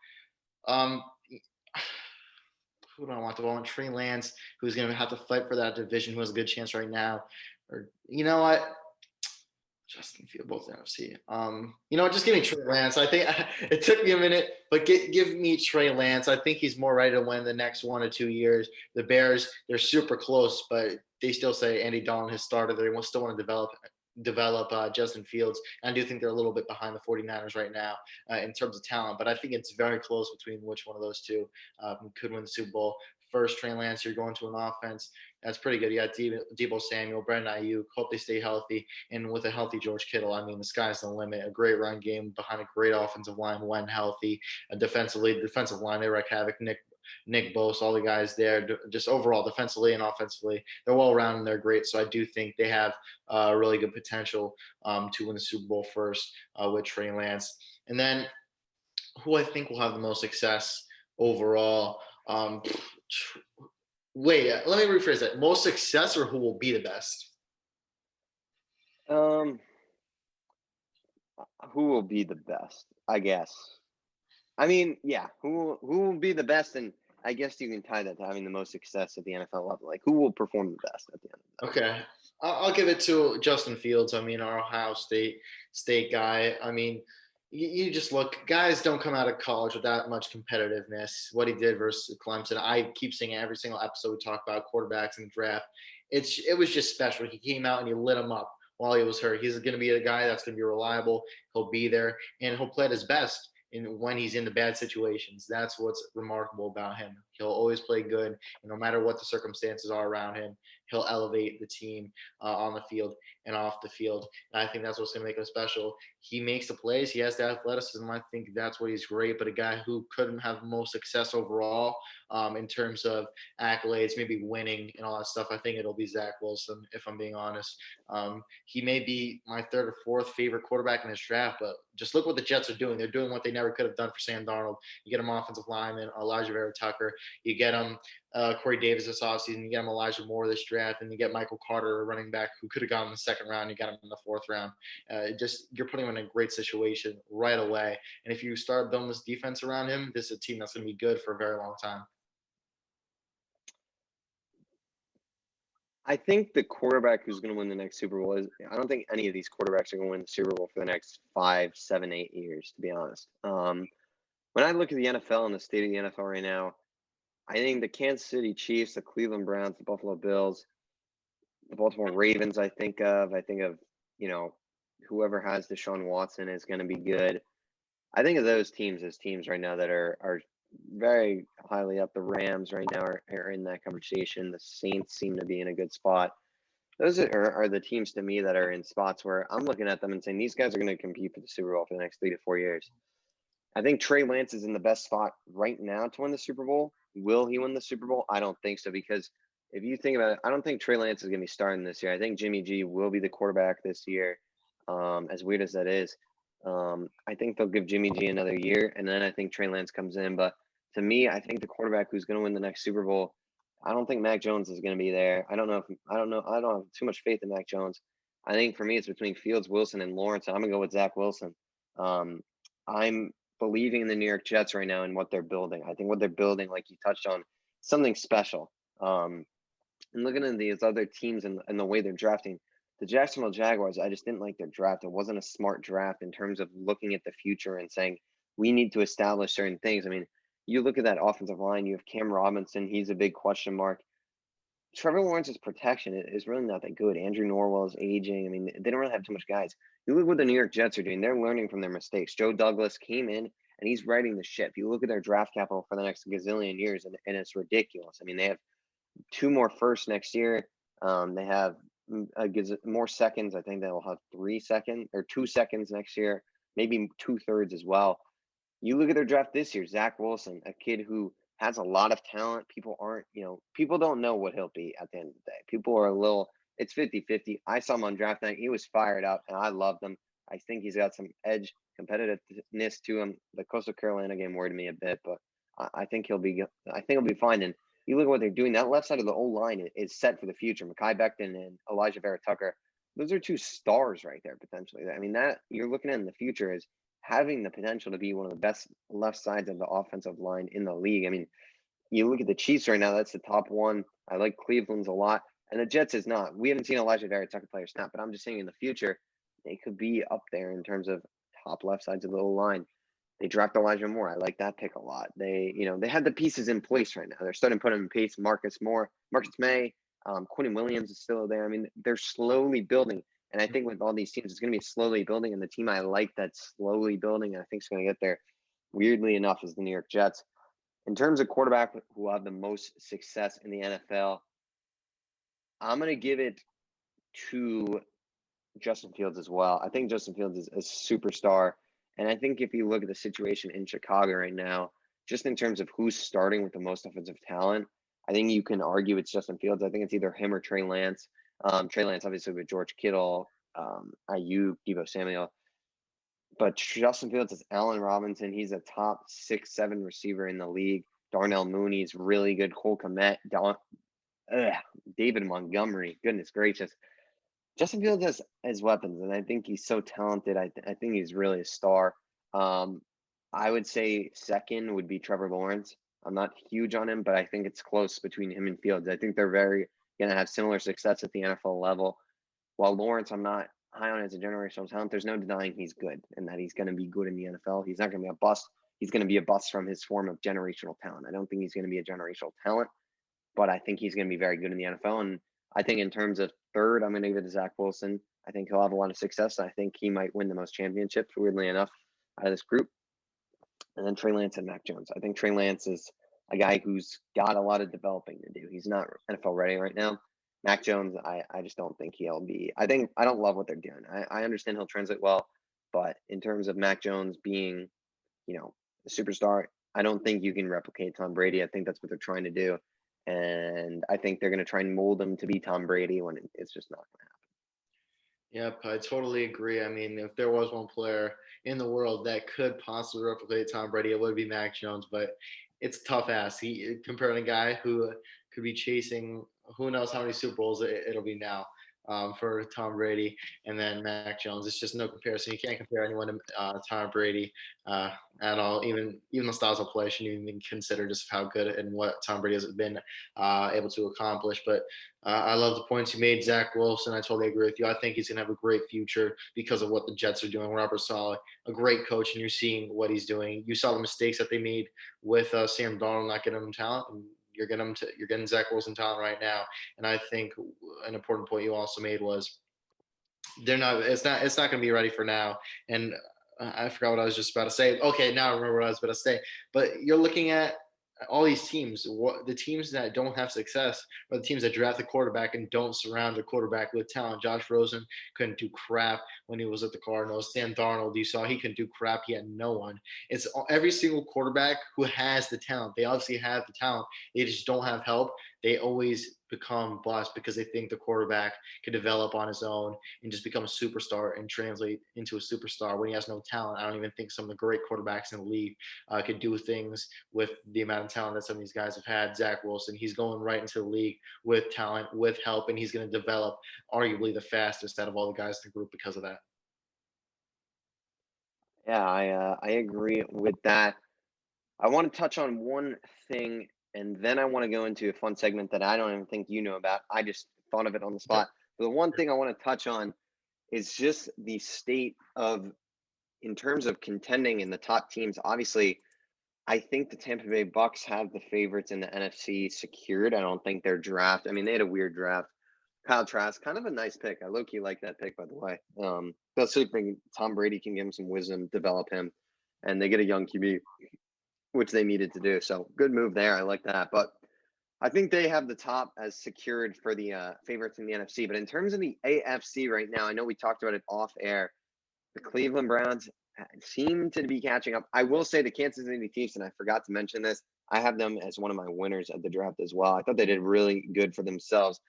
Who do I want? Do I want Trey Lance, who's going to have to fight for that division, who has a good chance right now? Or, you know what? Justin Fields, both NFC. Just give me Trey Lance. I think it took me a minute, but give me Trey Lance. I think he's more ready to win the next 1 or 2 years. The Bears, they're super close, but they still say Andy Dalton has started. They still want to develop Justin Fields. And I do think they're a little bit behind the 49ers right now in terms of talent, but I think it's very close between which one of those two could win the Super Bowl. First, Trey Lance, you're going to an offense that's pretty good. You got Deebo Samuel, Brandon Ayuk. Hope they stay healthy. And with a healthy George Kittle, I mean, the sky's the limit. A great run game behind a great offensive line when healthy. Defensive line, they wreak havoc. Nick Bosa, all the guys there, just overall defensively and offensively, they're well rounded and they're great. So I do think they have really good potential to win the Super Bowl first with Trey Lance. And then who I think will have the most success overall. Wait, let me rephrase that. Most success or who will be the best? Who will be the best, I guess. I mean, yeah, who will be the best? And I guess you can tie that to having the most success at the NFL level. Like, who will perform the best at the end of the day? Okay. I'll give it to Justin Fields. I mean, our Ohio State guy. I mean, you just look, guys don't come out of college with that much competitiveness. What he did versus Clemson, I keep saying every single episode we talk about quarterbacks in the draft. It was just special. He came out and he lit him up while he was hurt. He's going to be a guy that's going to be reliable. He'll be there and he'll play at his best when he's in the bad situations. That's what's remarkable about him. He'll always play good, and no matter what the circumstances are around him, he'll elevate the team on the field and off the field. And I think that's what's going to make him special. He makes the plays. He has the athleticism. I think that's what he's great. But a guy who couldn't have most success overall in terms of accolades, maybe winning and all that stuff, I think it'll be Zach Wilson, if I'm being honest. He may be my 3rd or 4th favorite quarterback in this draft, but just look what the Jets are doing. They're doing what they never could have done for Sam Darnold. You get him offensive lineman, Elijah Vera Tucker. You get him Corey Davis this offseason. You get him Elijah Moore this draft, and you get Michael Carter, a running back who could have gone in the 2nd round. You got him in the 4th round. You're putting him in a great situation right away. And if you start building this defense around him, this is a team that's going to be good for a very long time. I think the quarterback who's going to win the next Super Bowl I don't think any of these quarterbacks are going to win the Super Bowl for the next 5, 7, 8 years, to be honest. When I look at the NFL and the state of the NFL right now, I think the Kansas City Chiefs, the Cleveland Browns, the Buffalo Bills, the Baltimore Ravens, I think of, whoever has Deshaun Watson is going to be good. I think of those teams as teams right now that are very highly up. The Rams right now are in that conversation. The Saints seem to be in a good spot. Those are the teams to me that are in spots where I'm looking at them and saying these guys are going to compete for the Super Bowl for the next 3 to 4 years. I think Trey Lance is in the best spot right now to win the Super Bowl. Will he win the Super Bowl? I don't think so, because if you think about it, I don't think Trey Lance is going to be starting this year. I think Jimmy G will be the quarterback this year, as weird as that is. I think they'll give Jimmy G another year, and then I think Trey Lance comes in. But to me, I think the quarterback who's going to win the next Super Bowl, I don't think Mac Jones is going to be there. I don't know. I don't have too much faith in Mac Jones. I think for me, it's between Fields, Wilson, and Lawrence. I'm going to go with Zach Wilson. I'm believing in the New York Jets right now and what they're building. I think what they're building, like you touched on, something special. And looking at these other teams and the way they're drafting, the Jacksonville Jaguars, I just didn't like their draft. It wasn't a smart draft in terms of looking at the future and saying we need to establish certain things. I mean, you look at that offensive line, you have Cam Robinson, he's a big question mark. Trevor Lawrence's protection is really not that good. Andrew Norwell is aging. I mean, they don't really have too much guys. You look what the New York Jets are doing. They're learning from their mistakes. Joe Douglas came in and he's riding the ship. You look at their draft capital for the next gazillion years, and it's ridiculous. I mean, they have 2 more firsts next year. They have more seconds. I think they'll have 3 seconds or 2 seconds next year, maybe 2/3 as well. You look at their draft this year, Zach Wilson, a kid who has a lot of talent. People don't know what he'll be at the end of the day. People are it's 50-50. I saw him on draft night. He was fired up, and I loved him. I think he's got some edge, competitiveness to him. The Coastal Carolina game worried me a bit, but I think he'll be fine. And you look at what they're doing. That left side of the old line is set for the future. Mekhi Becton and Elijah Vera Tucker. Those are two stars right there, potentially. I mean, that you're looking at in the future is having the potential to be one of the best left sides of the offensive line in the league. I mean, you look at the Chiefs right now, that's the top one. I like Cleveland's a lot. And the Jets is not. We haven't seen Elijah Vera Tucker play or snap, but I'm just saying in the future, they could be up there in terms of top left sides of the line. They draft Elijah Moore. I like that pick a lot. They have the pieces in place right now. They're starting to put in place. Marcus May, Quentin Williams is still there. I mean, they're slowly building. And I think with all these teams, it's going to be slowly building. And the team I like that's slowly building, and I think is going to get there, weirdly enough, is the New York Jets. In terms of quarterback who have the most success in the NFL, I'm going to give it to Justin Fields as well. I think Justin Fields is a superstar. And I think if you look at the situation in Chicago right now, just in terms of who's starting with the most offensive talent, I think you can argue it's Justin Fields. I think it's either him or Trey Lance. Trey Lance, obviously, with George Kittle, Ayuk, Deebo Samuel. But Justin Fields is Allen Robinson. He's a top 6-7 receiver in the league. Darnell Mooney's really good. Cole Kmet, David Montgomery. Goodness gracious. Justin Fields has weapons, and I think he's so talented. I think he's really a star. I would say second would be Trevor Lawrence. I'm not huge on him, but I think it's close between him and Fields. I think they're very going to have similar success at the NFL level. While Lawrence, I'm not high on as a generational talent. There's no denying he's good and that he's going to be good in the NFL. He's not going to be a bust. He's going to be a bust from his form of generational talent. I don't think he's going to be a generational talent, but I think he's going to be very good in the NFL. And I think in terms of third, I'm going to give it to Zach Wilson. I think he'll have a lot of success. I think he might win the most championships, weirdly enough, out of this group. And then Trey Lance and Mac Jones. I think Trey Lance is a guy who's got a lot of developing to do. He's not NFL ready right now. Mac Jones, I just don't think he'll be. I don't love what they're doing. I understand he'll translate well, but in terms of Mac Jones being, a superstar, I don't think you can replicate Tom Brady. I think that's what they're trying to do. And I think they're going to try and mold him to be Tom Brady when it's just not going to happen. Yep, I totally agree. I mean, if there was one player in the world that could possibly replicate Tom Brady, it would be Mac Jones, but it's tough ass. He comparing a guy who could be chasing who knows how many Super Bowls it'll be now for Tom Brady and then Mac Jones. It's just no comparison. You can't compare anyone to Tom Brady at all. Even the styles of play shouldn't even consider just how good and what Tom Brady has been able to accomplish. But I love the points you made, Zach Wilson. I totally agree with you. I think he's going to have a great future because of what the Jets are doing. Robert Saleh, a great coach, and you're seeing what he's doing. You saw the mistakes that they made with Sam Darnold not getting him talent. And you're getting Zach Wilson talent right now. And I think an important point you also made was they're not. It's not going to be ready for now. And I forgot what I was just about to say. Okay, now I remember what I was about to say. But you're looking at all these teams. What the teams that don't have success are the teams that draft the quarterback and don't surround the quarterback with talent. Josh Rosen couldn't do crap when he was at the Cardinals. Sam Darnold, you saw he couldn't do crap. He had no one. It's every single quarterback who has the talent. They obviously have the talent. They just don't have help. They always become bust because they think the quarterback can develop on his own and just become a superstar and translate into a superstar when he has no talent. I don't even think some of the great quarterbacks in the league could do things with the amount of talent that some of these guys have had. Zach Wilson, he's going right into the league with talent, with help, and he's going to develop arguably the fastest out of all the guys in the group because of that. Yeah, I agree with that. I want to touch on one thing, and then I want to go into a fun segment that I don't even think you know about. I just thought of it on the Yep. spot. But the one thing I want to touch on is just the state of, in terms of contending in the top teams. Obviously, I think the Tampa Bay Bucks have the favorites in the NFC secured. I don't think their draft. I mean, they had a weird draft. Kyle Trask, kind of a nice pick. I low key like that pick, by the way. Especially if Tom Brady can give him some wisdom, develop him, and they get a young QB, which they needed to do. So good move there. I like that. But I think they have the top as secured for the favorites in the NFC. But in terms of the AFC right now, I know we talked about it off air. The Cleveland Browns seem to be catching up. I will say the Kansas City Chiefs, and I forgot to mention this, I have them as one of my winners at the draft as well. I thought they did really good for themselves.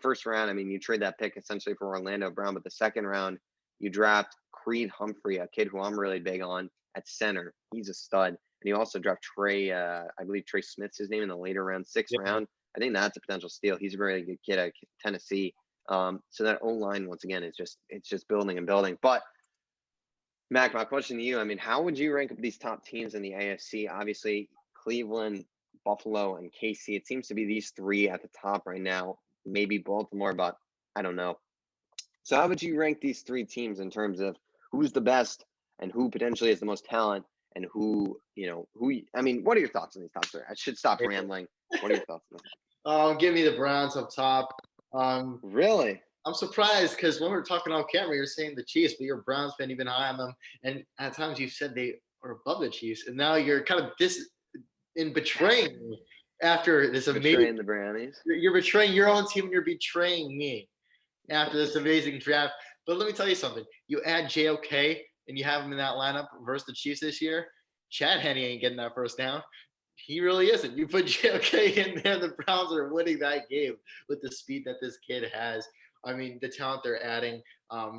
First round, I mean, you trade that pick essentially for Orlando Brown, but the second round, you draft Creed Humphrey, a kid who I'm really big on at center. He's a stud. And you also draft Trey, I believe Trey Smith's his name in the later round, sixth Yep. round. I think that's a potential steal. He's a very good kid at Tennessee. So that O line, once again, is just building and building. But Mac, my question to you, I mean, how would you rank up these top teams in the AFC? Obviously, Cleveland, Buffalo, and KC. It seems to be these three at the top right now. Maybe Baltimore, but I don't know. So how would you rank these three teams in terms of who's the best and who potentially has the most talent and who, I mean, what are your thoughts on these top three? I should stop rambling. What are your thoughts on this? Give me the Browns up top. Um, Really? I'm surprised because when we were talking off camera, you're saying the Chiefs, but you're a Browns fan, you've been high on them, and at times you said they are above the Chiefs, and now you're kind of in betraying me after this amazing. Betraying the Brownies? You're betraying your own team, and you're betraying me after this amazing draft. But let me tell you something: you add JOK and you have him in that lineup versus the Chiefs this year. Chad Henne ain't getting that first down. He really isn't. You put JOK in there, the Browns are winning that game with the speed that this kid has. I mean, the talent they're adding,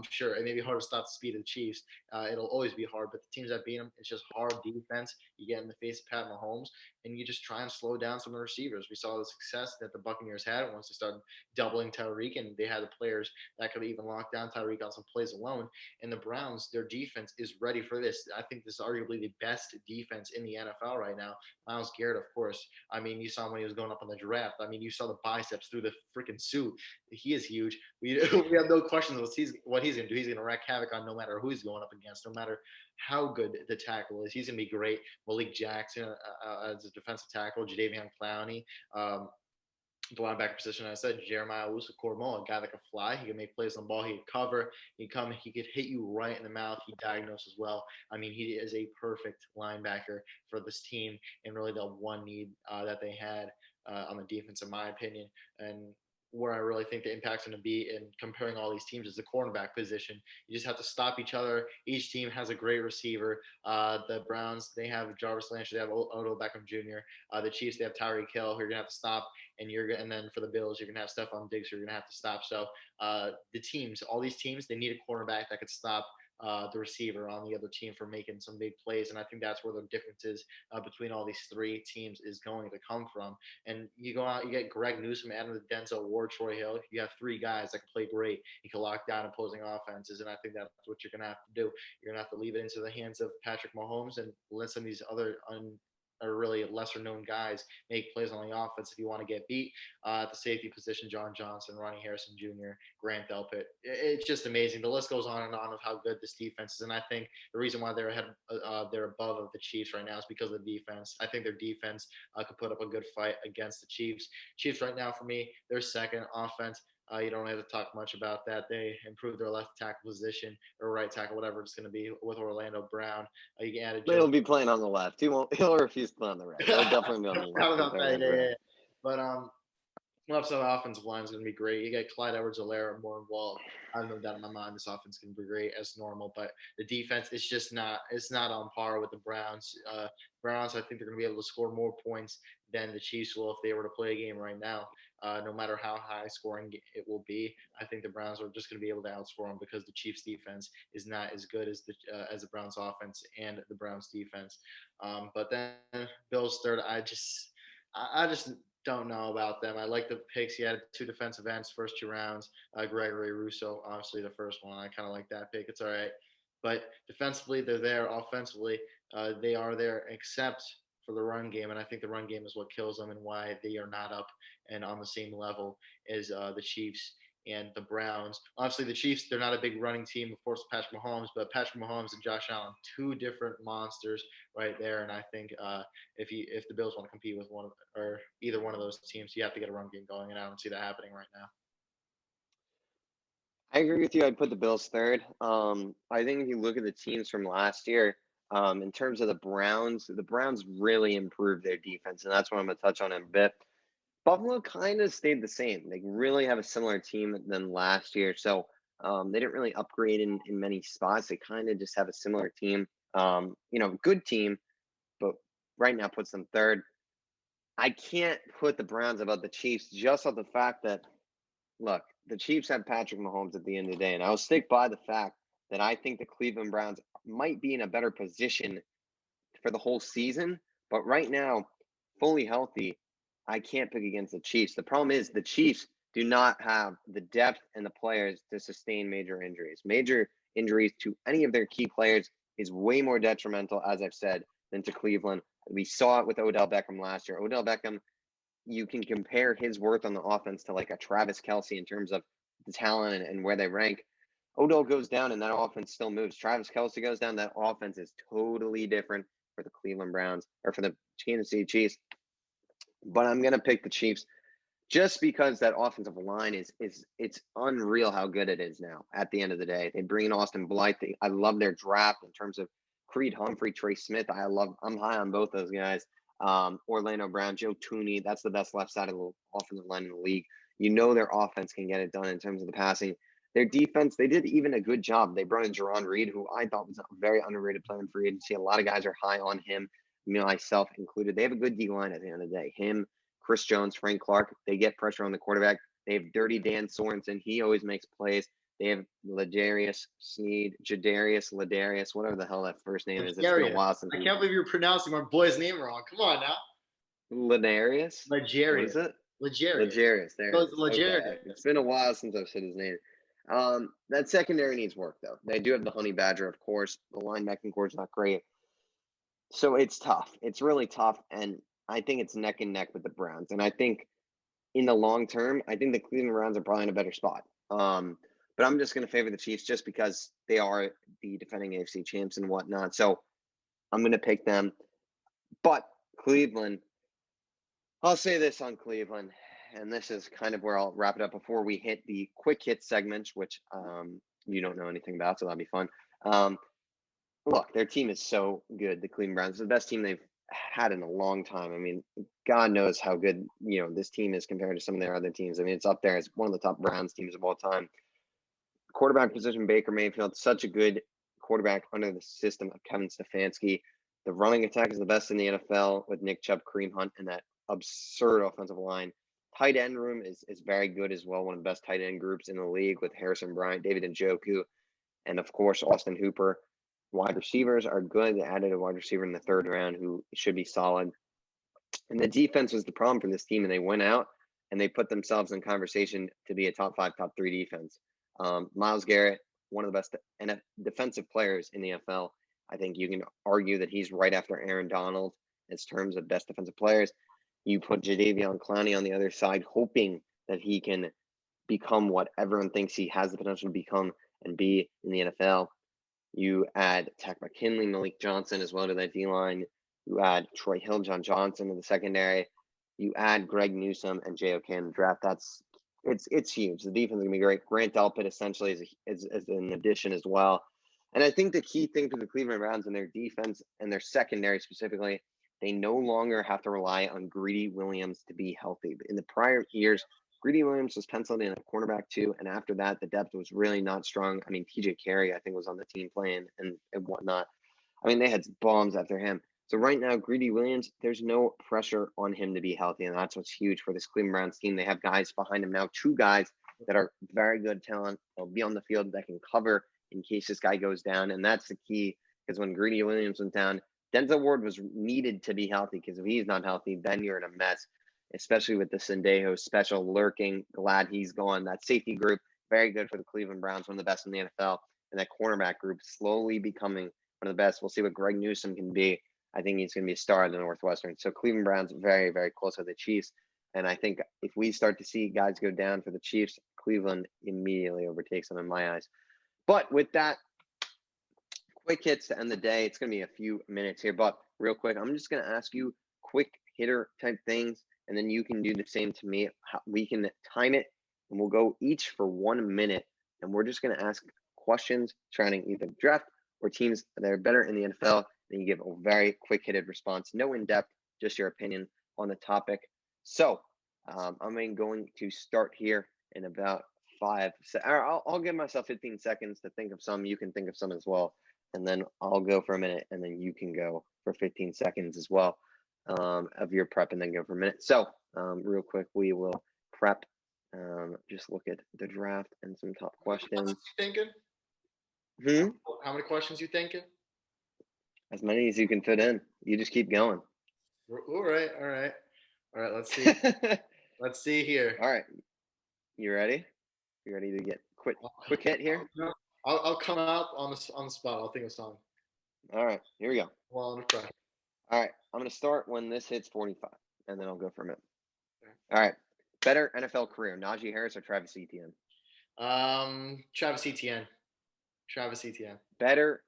sure, it may be hard to stop the speed of the Chiefs. It'll always be hard, but the teams that beat them, it's just hard defense. You get in the face of Pat Mahomes, and you just try and slow down some of the receivers. We saw the success that the Buccaneers had once they started doubling Tyreek, and they had the players that could even lock down Tyreek on some plays alone. And the Browns, their defense is ready for this. I think this is arguably the best defense in the NFL right now. Myles Garrett, of course. I mean, you saw him when he was going up on the draft. I mean, you saw the biceps through the freaking suit. He is huge. We have no questions what he's going to do. He's going to wreak havoc on no matter who he's going up against, no matter how good the tackle is. He's going to be great. Malik Jackson as a defensive tackle, Jadeveon Clowney. The linebacker position, I said, Jeremiah Owusu-Koramoah, a guy that can fly. He can make plays on the ball. He can cover. He could hit you right in the mouth. He diagnoses as well. I mean, he is a perfect linebacker for this team and really the one need that they had on the defense, in my opinion. And where I really think the impact's going to be in comparing all these teams is the cornerback position. You just have to stop each other. Each team has a great receiver. The Browns, they have Jarvis Landry, they have Odell Beckham Jr. The Chiefs, they have Tyreek Hill, who you're going to have to stop. And then for the Bills, you're going to have Stephon Diggs, who you're going to have to stop. So the teams, all these teams, they need a cornerback that could stop the receiver on the other team for making some big plays. And I think that's where the differences between all these three teams is going to come from. And you go out, you get Greg Newsome, adding the Denzel Ward, Troy Hill. You have three guys that can play great. You can lock down opposing offenses. And I think that's what you're going to have to do. You're going to have to leave it into the hands of Patrick Mahomes and let some of these other or really lesser known guys make plays on the offense if you want to get beat. At the safety position, John Johnson, Ronnie Harrison Jr., Grant Delpit. It's just amazing. The list goes on and on of how good this defense is. And I think the reason why they're ahead, they're above of the Chiefs right now is because of the defense. I think their defense could put up a good fight against the Chiefs. Chiefs right now, for me, they're second. Offense, You don't have to talk much about that. They improved their left tackle position or right tackle, whatever it's going to be, with Orlando Brown. You can add a But he'll be playing on the left. He'll refuse to play on the right. He'll definitely be on the left. About that, yeah. But left side of the offensive line is going to be great. You got Clyde Edwards-Helaire more involved. I have no doubt in my mind this offense is going to be great as normal. But the defense is just not. It's not on par with the Browns. Browns, I think they're going to be able to score more points than the Chiefs will if they were to play a game right now. No matter how high scoring it will be, I think the Browns are just going to be able to outscore them because the Chiefs defense is not as good as the Browns offense and the Browns defense. But then Bills third, I just don't know about them. I like the picks. He had 2 defensive ends first 2 rounds. Gregory Rousseau, obviously the first one. I kind of like that pick. It's all right. But defensively, they're there. Offensively, they are there, except for the run game. And I think the run game is what kills them and why they are not up and on the same level as the Chiefs and the Browns. Obviously, the Chiefs, they're not a big running team, of course, Patrick Mahomes, but Patrick Mahomes and Josh Allen, 2 different monsters right there. And I think if the Bills want to compete with one or either one of those teams, you have to get a run game going, and I don't see that happening right now. I agree with you. I'd put the Bills third. I think if you look at the teams from last year, in terms of the Browns really improved their defense, and that's what I'm going to touch on in a bit. Buffalo kind of stayed the same. They really have a similar team than last year, so they didn't really upgrade in many spots. They kind of just have a similar team. Good team, but right now puts them third. I can't put the Browns above the Chiefs just on the fact that, look, the Chiefs have Patrick Mahomes at the end of the day, and I'll stick by the fact that I think the Cleveland Browns might be in a better position for the whole season. But right now, fully healthy, I can't pick against the Chiefs. The problem is the Chiefs do not have the depth and the players to sustain major injuries. Major injuries to any of their key players is way more detrimental, as I've said, than to Cleveland. We saw it with Odell Beckham last year. Odell Beckham, you can compare his worth on the offense to like a Travis Kelce in terms of the talent and where they rank. Odell goes down and that offense still moves. Travis Kelce goes down, that offense is totally different for the Cleveland Browns or for the Kansas City Chiefs. But I'm gonna pick the Chiefs just because that offensive line is it's unreal how good it is now. At the end of the day, they bring in Austin Blythe. I love their draft in terms of Creed Humphrey, Trey Smith. I'm high on both those guys. Orlando Brown, Joe Tooney. That's the best left side of the offensive line in the league. You know their offense can get it done in terms of the passing. Their defense, they did even a good job. They brought in Jerron Reed, who I thought was a very underrated player in free agency. A lot of guys are high on him, myself included. They have a good D line at the end of the day. Him, Chris Jones, Frank Clark, they get pressure on the quarterback. They have Dirty Dan Sorensen. He always makes plays. They have Ladarius Sneed, Ladarius, whatever the hell that first name is. It's been a while since. I can't believe you're pronouncing my boy's name wrong. Come on now. Ladarius? Legarius. What is it? Legarius. There. Okay. It's been a while since I've said his name. That secondary needs work, though. They do have the Honey Badger, of course. The linebacking core is not great. So it's tough. It's really tough. And I think it's neck and neck with the Browns. And I think in the long term, I think the Cleveland Browns are probably in a better spot. But I'm just going to favor the Chiefs just because they are the defending AFC champs and whatnot. So I'm going to pick them. But Cleveland, I'll say this on Cleveland, and this is kind of where I'll wrap it up before we hit the quick hit segment, which you don't know anything about, so that'll be fun. Look, their team is so good. The Cleveland Browns, the best team they've had in a long time. I mean, God knows how good this team is compared to some of their other teams. I mean, it's up there as one of the top Browns teams of all time. Quarterback position, Baker Mayfield, such a good quarterback under the system of Kevin Stefanski. The running attack is the best in the NFL with Nick Chubb, Kareem Hunt, and that absurd offensive line. Tight end room is very good as well. One of the best tight end groups in the league with Harrison Bryant, David Njoku, and of course, Austin Hooper. Wide receivers are good. They added a wide receiver in the third round who should be solid. And the defense was the problem for this team, and they went out and they put themselves in conversation to be a top 5, top 3 defense. Myles Garrett, one of the best defensive players in the NFL. I think you can argue that he's right after Aaron Donald in terms of best defensive players. You put Jadeveon Clowney on the other side, hoping that he can become what everyone thinks he has the potential to become and be in the NFL. You add Takk McKinley, Malik Johnson as well to that D-line. You add Troy Hill, John Johnson in the secondary. You add Greg Newsome and J.O.K. in the draft. That's It's huge. The defense is gonna be great. Grant Delpit essentially is an addition as well. And I think the key thing for the Cleveland Browns and their defense and their secondary specifically, they no longer have to rely on Greedy Williams to be healthy. In the prior years, Greedy Williams was penciled in at cornerback too, and after that, the depth was really not strong. I mean, TJ Carey, I think, was on the team playing and whatnot. I mean, they had bombs after him. So right now, Greedy Williams, there's no pressure on him to be healthy, and that's what's huge for this Cleveland Browns team. They have guys behind him now, two guys that are very good talent. They'll be on the field that can cover in case this guy goes down, and that's the key. Because when Greedy Williams went down, Denzel Ward was needed to be healthy. Because if he's not healthy, then you're in a mess. Especially with the Sendejo special lurking. Glad he's gone. That safety group, very good for the Cleveland Browns, one of the best in the NFL, and that cornerback group slowly becoming one of the best. We'll see what Greg Newsome can be. I think he's going to be a star in the Northwestern. So Cleveland Browns very, very close with the Chiefs. And I think if we start to see guys go down for the Chiefs, Cleveland immediately overtakes them in my eyes. But with that, quick hits to end the day. It's going to be a few minutes here, but real quick, I'm just going to ask you quick hitter type things, and then you can do the same to me. We can time it, and we'll go each for 1 minute, and we're just going to ask questions surrounding either draft or teams that are better in the NFL. Then you give a very quick hitted response, no in depth, just your opinion on the topic. So I'm going to start here in about 5. I'll give myself 15 seconds to think of some. You can think of some as well, and then I'll go for a minute, and then you can go for 15 seconds as well of your prep, and then go for a minute. So real quick, we will prep. Just look at the draft and some top questions. Thinking? How many questions you thinking? As many as you can fit in. You just keep going. All right. Let's see. Let's see here. All right. You ready? You ready to get quick hit here? I'll come out on the spot. I'll think of something. All right. Here we go. Well, all right. I'm going to start when this hits 45, and then I'll go for a minute. All right. Better NFL career, Najee Harris or Travis Etienne? Travis Etienne. Better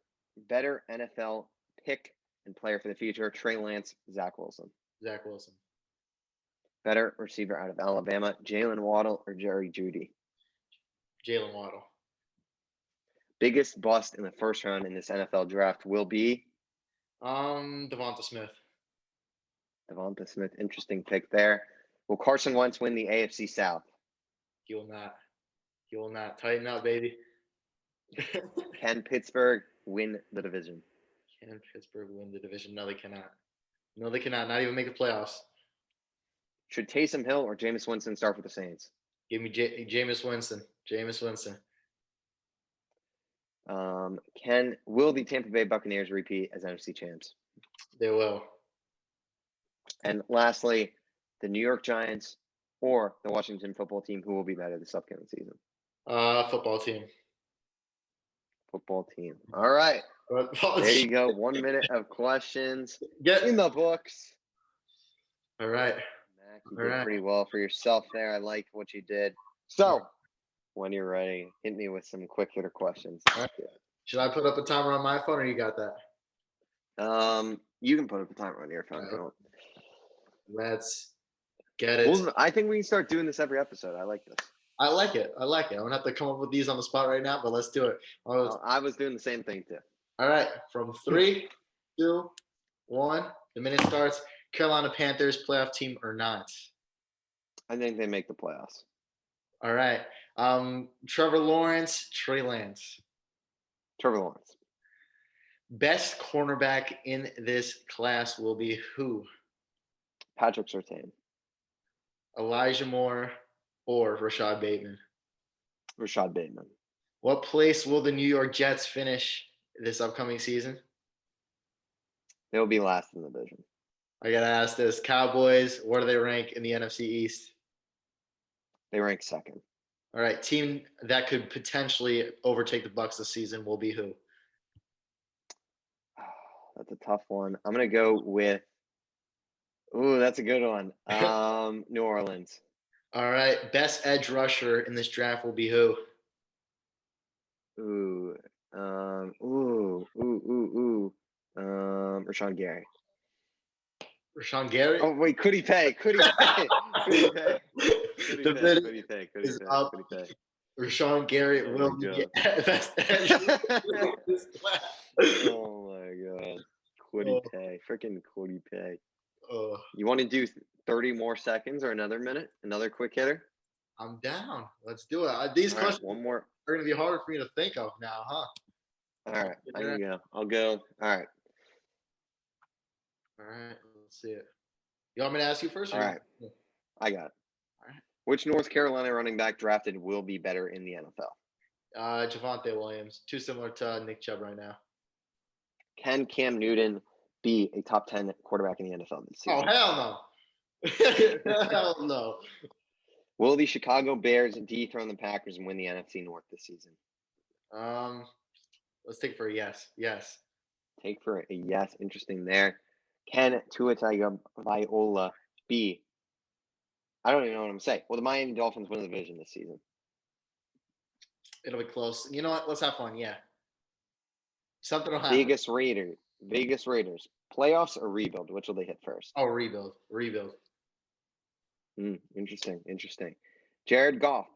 NFL pick and player for the future, Trey Lance, Zach Wilson. Better receiver out of Alabama, Jalen Waddle or Jerry Jeudy? Jalen Waddle. Biggest bust in the first round in this NFL draft will be? Devonta Smith. Interesting pick there. Will Carson Wentz win the AFC South? He will not. Tighten up, baby. Can Pittsburgh win the division? No, they cannot. Not even make the playoffs. Should Taysom Hill or Jameis Winston start for the Saints? Give me Jameis Winston. Will the Tampa Bay Buccaneers repeat as NFC champs? They will. And lastly, the New York Giants or the Washington football team, who will be better this upcoming season? Football team. All right. There you go. 1 minute of questions in the books. All right. Mac, you did pretty well for yourself there. I like what you did. So, when you're ready, hit me with some quick hitter questions. Right. Should I put up a timer on my phone, or you got that? You can put up a timer on your phone. Right. Let's get it. I think we can start doing this every episode. I like this. I like it. I'm gonna have to come up with these on the spot right now, but let's do it. I was doing the same thing too. All right, from 3, 2, 1. The minute starts. Carolina Panthers playoff team or not? I think they make the playoffs. All right. Trevor Lawrence, Trey Lance. Trevor Lawrence. Best cornerback in this class will be who? Patrick Surtain. Elijah Moore or Rashad Bateman? Rashad Bateman. What place will the New York Jets finish this upcoming season? They'll be last in the division. I got to ask this. Cowboys, where do they rank in the NFC East? They rank second. All right. Team that could potentially overtake the Bucs this season will be who? That's a tough one. I'm going to go with – ooh, that's a good one. New Orleans. All right. Best edge rusher in this draft will be who? Rashawn Gary. Rashawn Gary. Oh wait, could he pay? Could he pay? Could he pay? Could he The pay? bid Could he pay? Could he is pay? up. Could he pay? Rashawn Gary Oh will my be god. best edge this class. Oh my god. Could he pay? Freaking could he pay? Oh, You want to do 30 more seconds or another minute? Another quick hitter? I'm down. Let's do it. These All right, questions one more. are going to be harder for me to think of now, huh? All right, I can go. I'll go. All right. All right, let's see it. You want me to ask you first? All right. I got it. All right. Which North Carolina running back drafted will be better in the NFL? Javonte Williams, too similar to Nick Chubb right now. Can Cam Newton be a top 10 quarterback in the NFL this season? Oh, hell no. Hell no. Will the Chicago Bears dethrone the Packers and win the NFC North this season? Let's take for a yes. Yes. Take for a yes. Interesting there. Can Tua Tagovailoa be? I don't even know what I'm saying. Will the Miami Dolphins win the division this season? It'll be close. You know what? Let's have fun. Yeah. Something will happen. Vegas Raiders. Playoffs or rebuild? Which will they hit first? Oh, rebuild. Interesting. Jared Goff.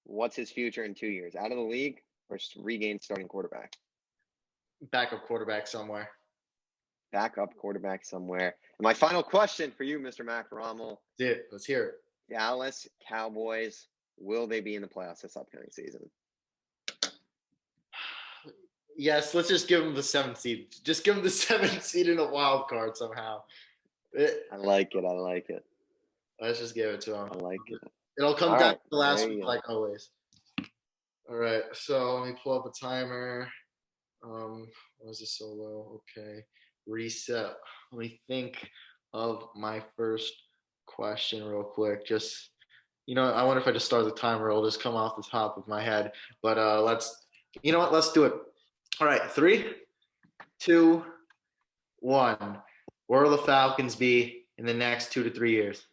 What's his future in 2 years? Out of the league or regain starting quarterback? Backup quarterback somewhere. And my final question for you, Mr. Mac Rommel. Dude, let's hear it. Dallas Cowboys, will they be in the playoffs this upcoming season? Yes, let's just give them the 7th seed. Just give them the 7th seed in a wild card somehow. I like it. Let's just give it to them. I like it. It'll come All down right, to the last there week, you go. like always. All right, so let me pull up a timer. Why is this so low? Okay, reset. Let me think of my first question real quick. Just, I wonder if I just start the timer. It'll just come off the top of my head. But let's do it. All right, 3, 2, 1. Where will the Falcons be in the next 2 to 3 years?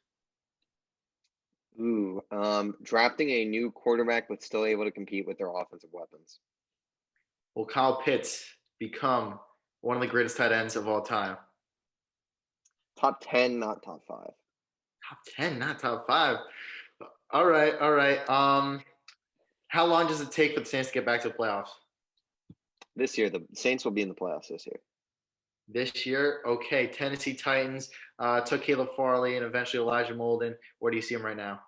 Drafting a new quarterback but still able to compete with their offensive weapons. Will Kyle Pitts become one of the greatest tight ends of all time? Top 10, not top 5. Top 10, not top 5. All right. How long does it take for the Saints to get back to the playoffs? This year, the Saints will be in the playoffs this year. This year? Okay. Tennessee Titans took Caleb Farley and eventually Elijah Molden. Where do you see him right now?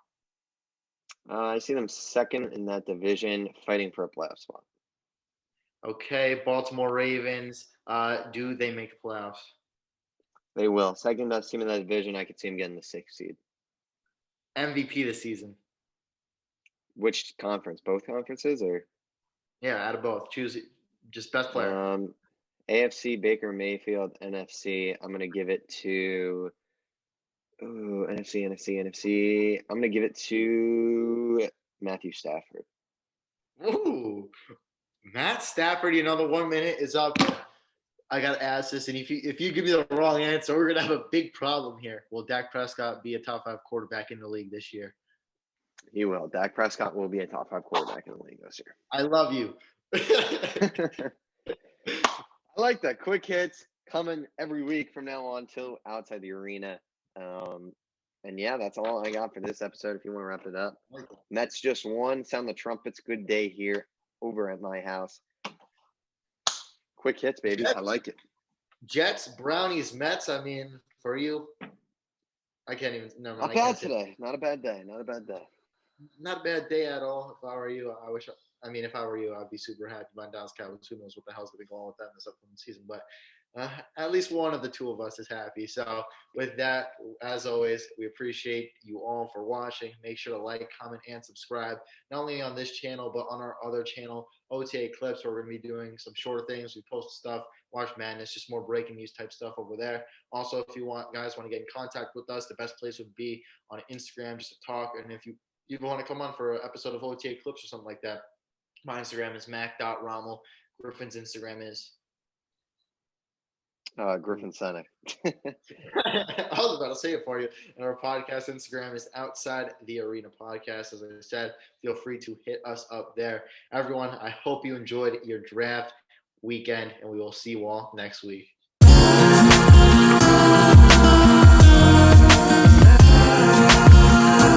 I see them second in that division, fighting for a playoff spot. Okay. Baltimore Ravens. Do they make the playoffs? They will. Second best team in that division, I could see them getting the 6th seed. MVP this season? Which conference? Both conferences, or? Yeah, out of both. Choose just best player. AFC, Baker Mayfield. NFC, I'm going to give it to NFC. I'm going to give it to Matthew Stafford. Ooh, Matt Stafford, the 1 minute is up. I got to ask this, and if you give me the wrong answer, we're going to have a big problem here. Will Dak Prescott be a top 5 quarterback in the league this year? He will. Dak Prescott will be a top 5 quarterback in the league this year. I love you. I like that. Quick hits coming every week from now on till outside the arena. And yeah, that's all I got for this episode. If you want to wrap it up, Mets just won. Sound the trumpets. Good day here over at my house. Quick hits, baby. I like it. Jets, Brownies, Mets. I mean, for you, I can't even. No, not bad today. Not a bad day. Not a bad day at all. If I were you, if I were you, I'd be super happy about Dallas Cowboys. Who knows what the hell's going to go on with that in this upcoming season? But at least one of the two of us is happy. So with that, as always, we appreciate you all for watching. Make sure to like, comment, and subscribe, not only on this channel, but on our other channel, OTA Clips, where we're going to be doing some shorter things. We post stuff, March Madness, just more breaking news type stuff over there. Also, if you guys want to get in contact with us, the best place would be on Instagram, just to talk. And if you want to come on for an episode of OTA Clips or something like that, my Instagram is mac.rommel. Griffin's Instagram is Griffin Center. I was about to say it for you. And our podcast Instagram is Outside the Arena Podcast. As I said, feel free to hit us up there. Everyone, I hope you enjoyed your draft weekend, and we will see you all next week.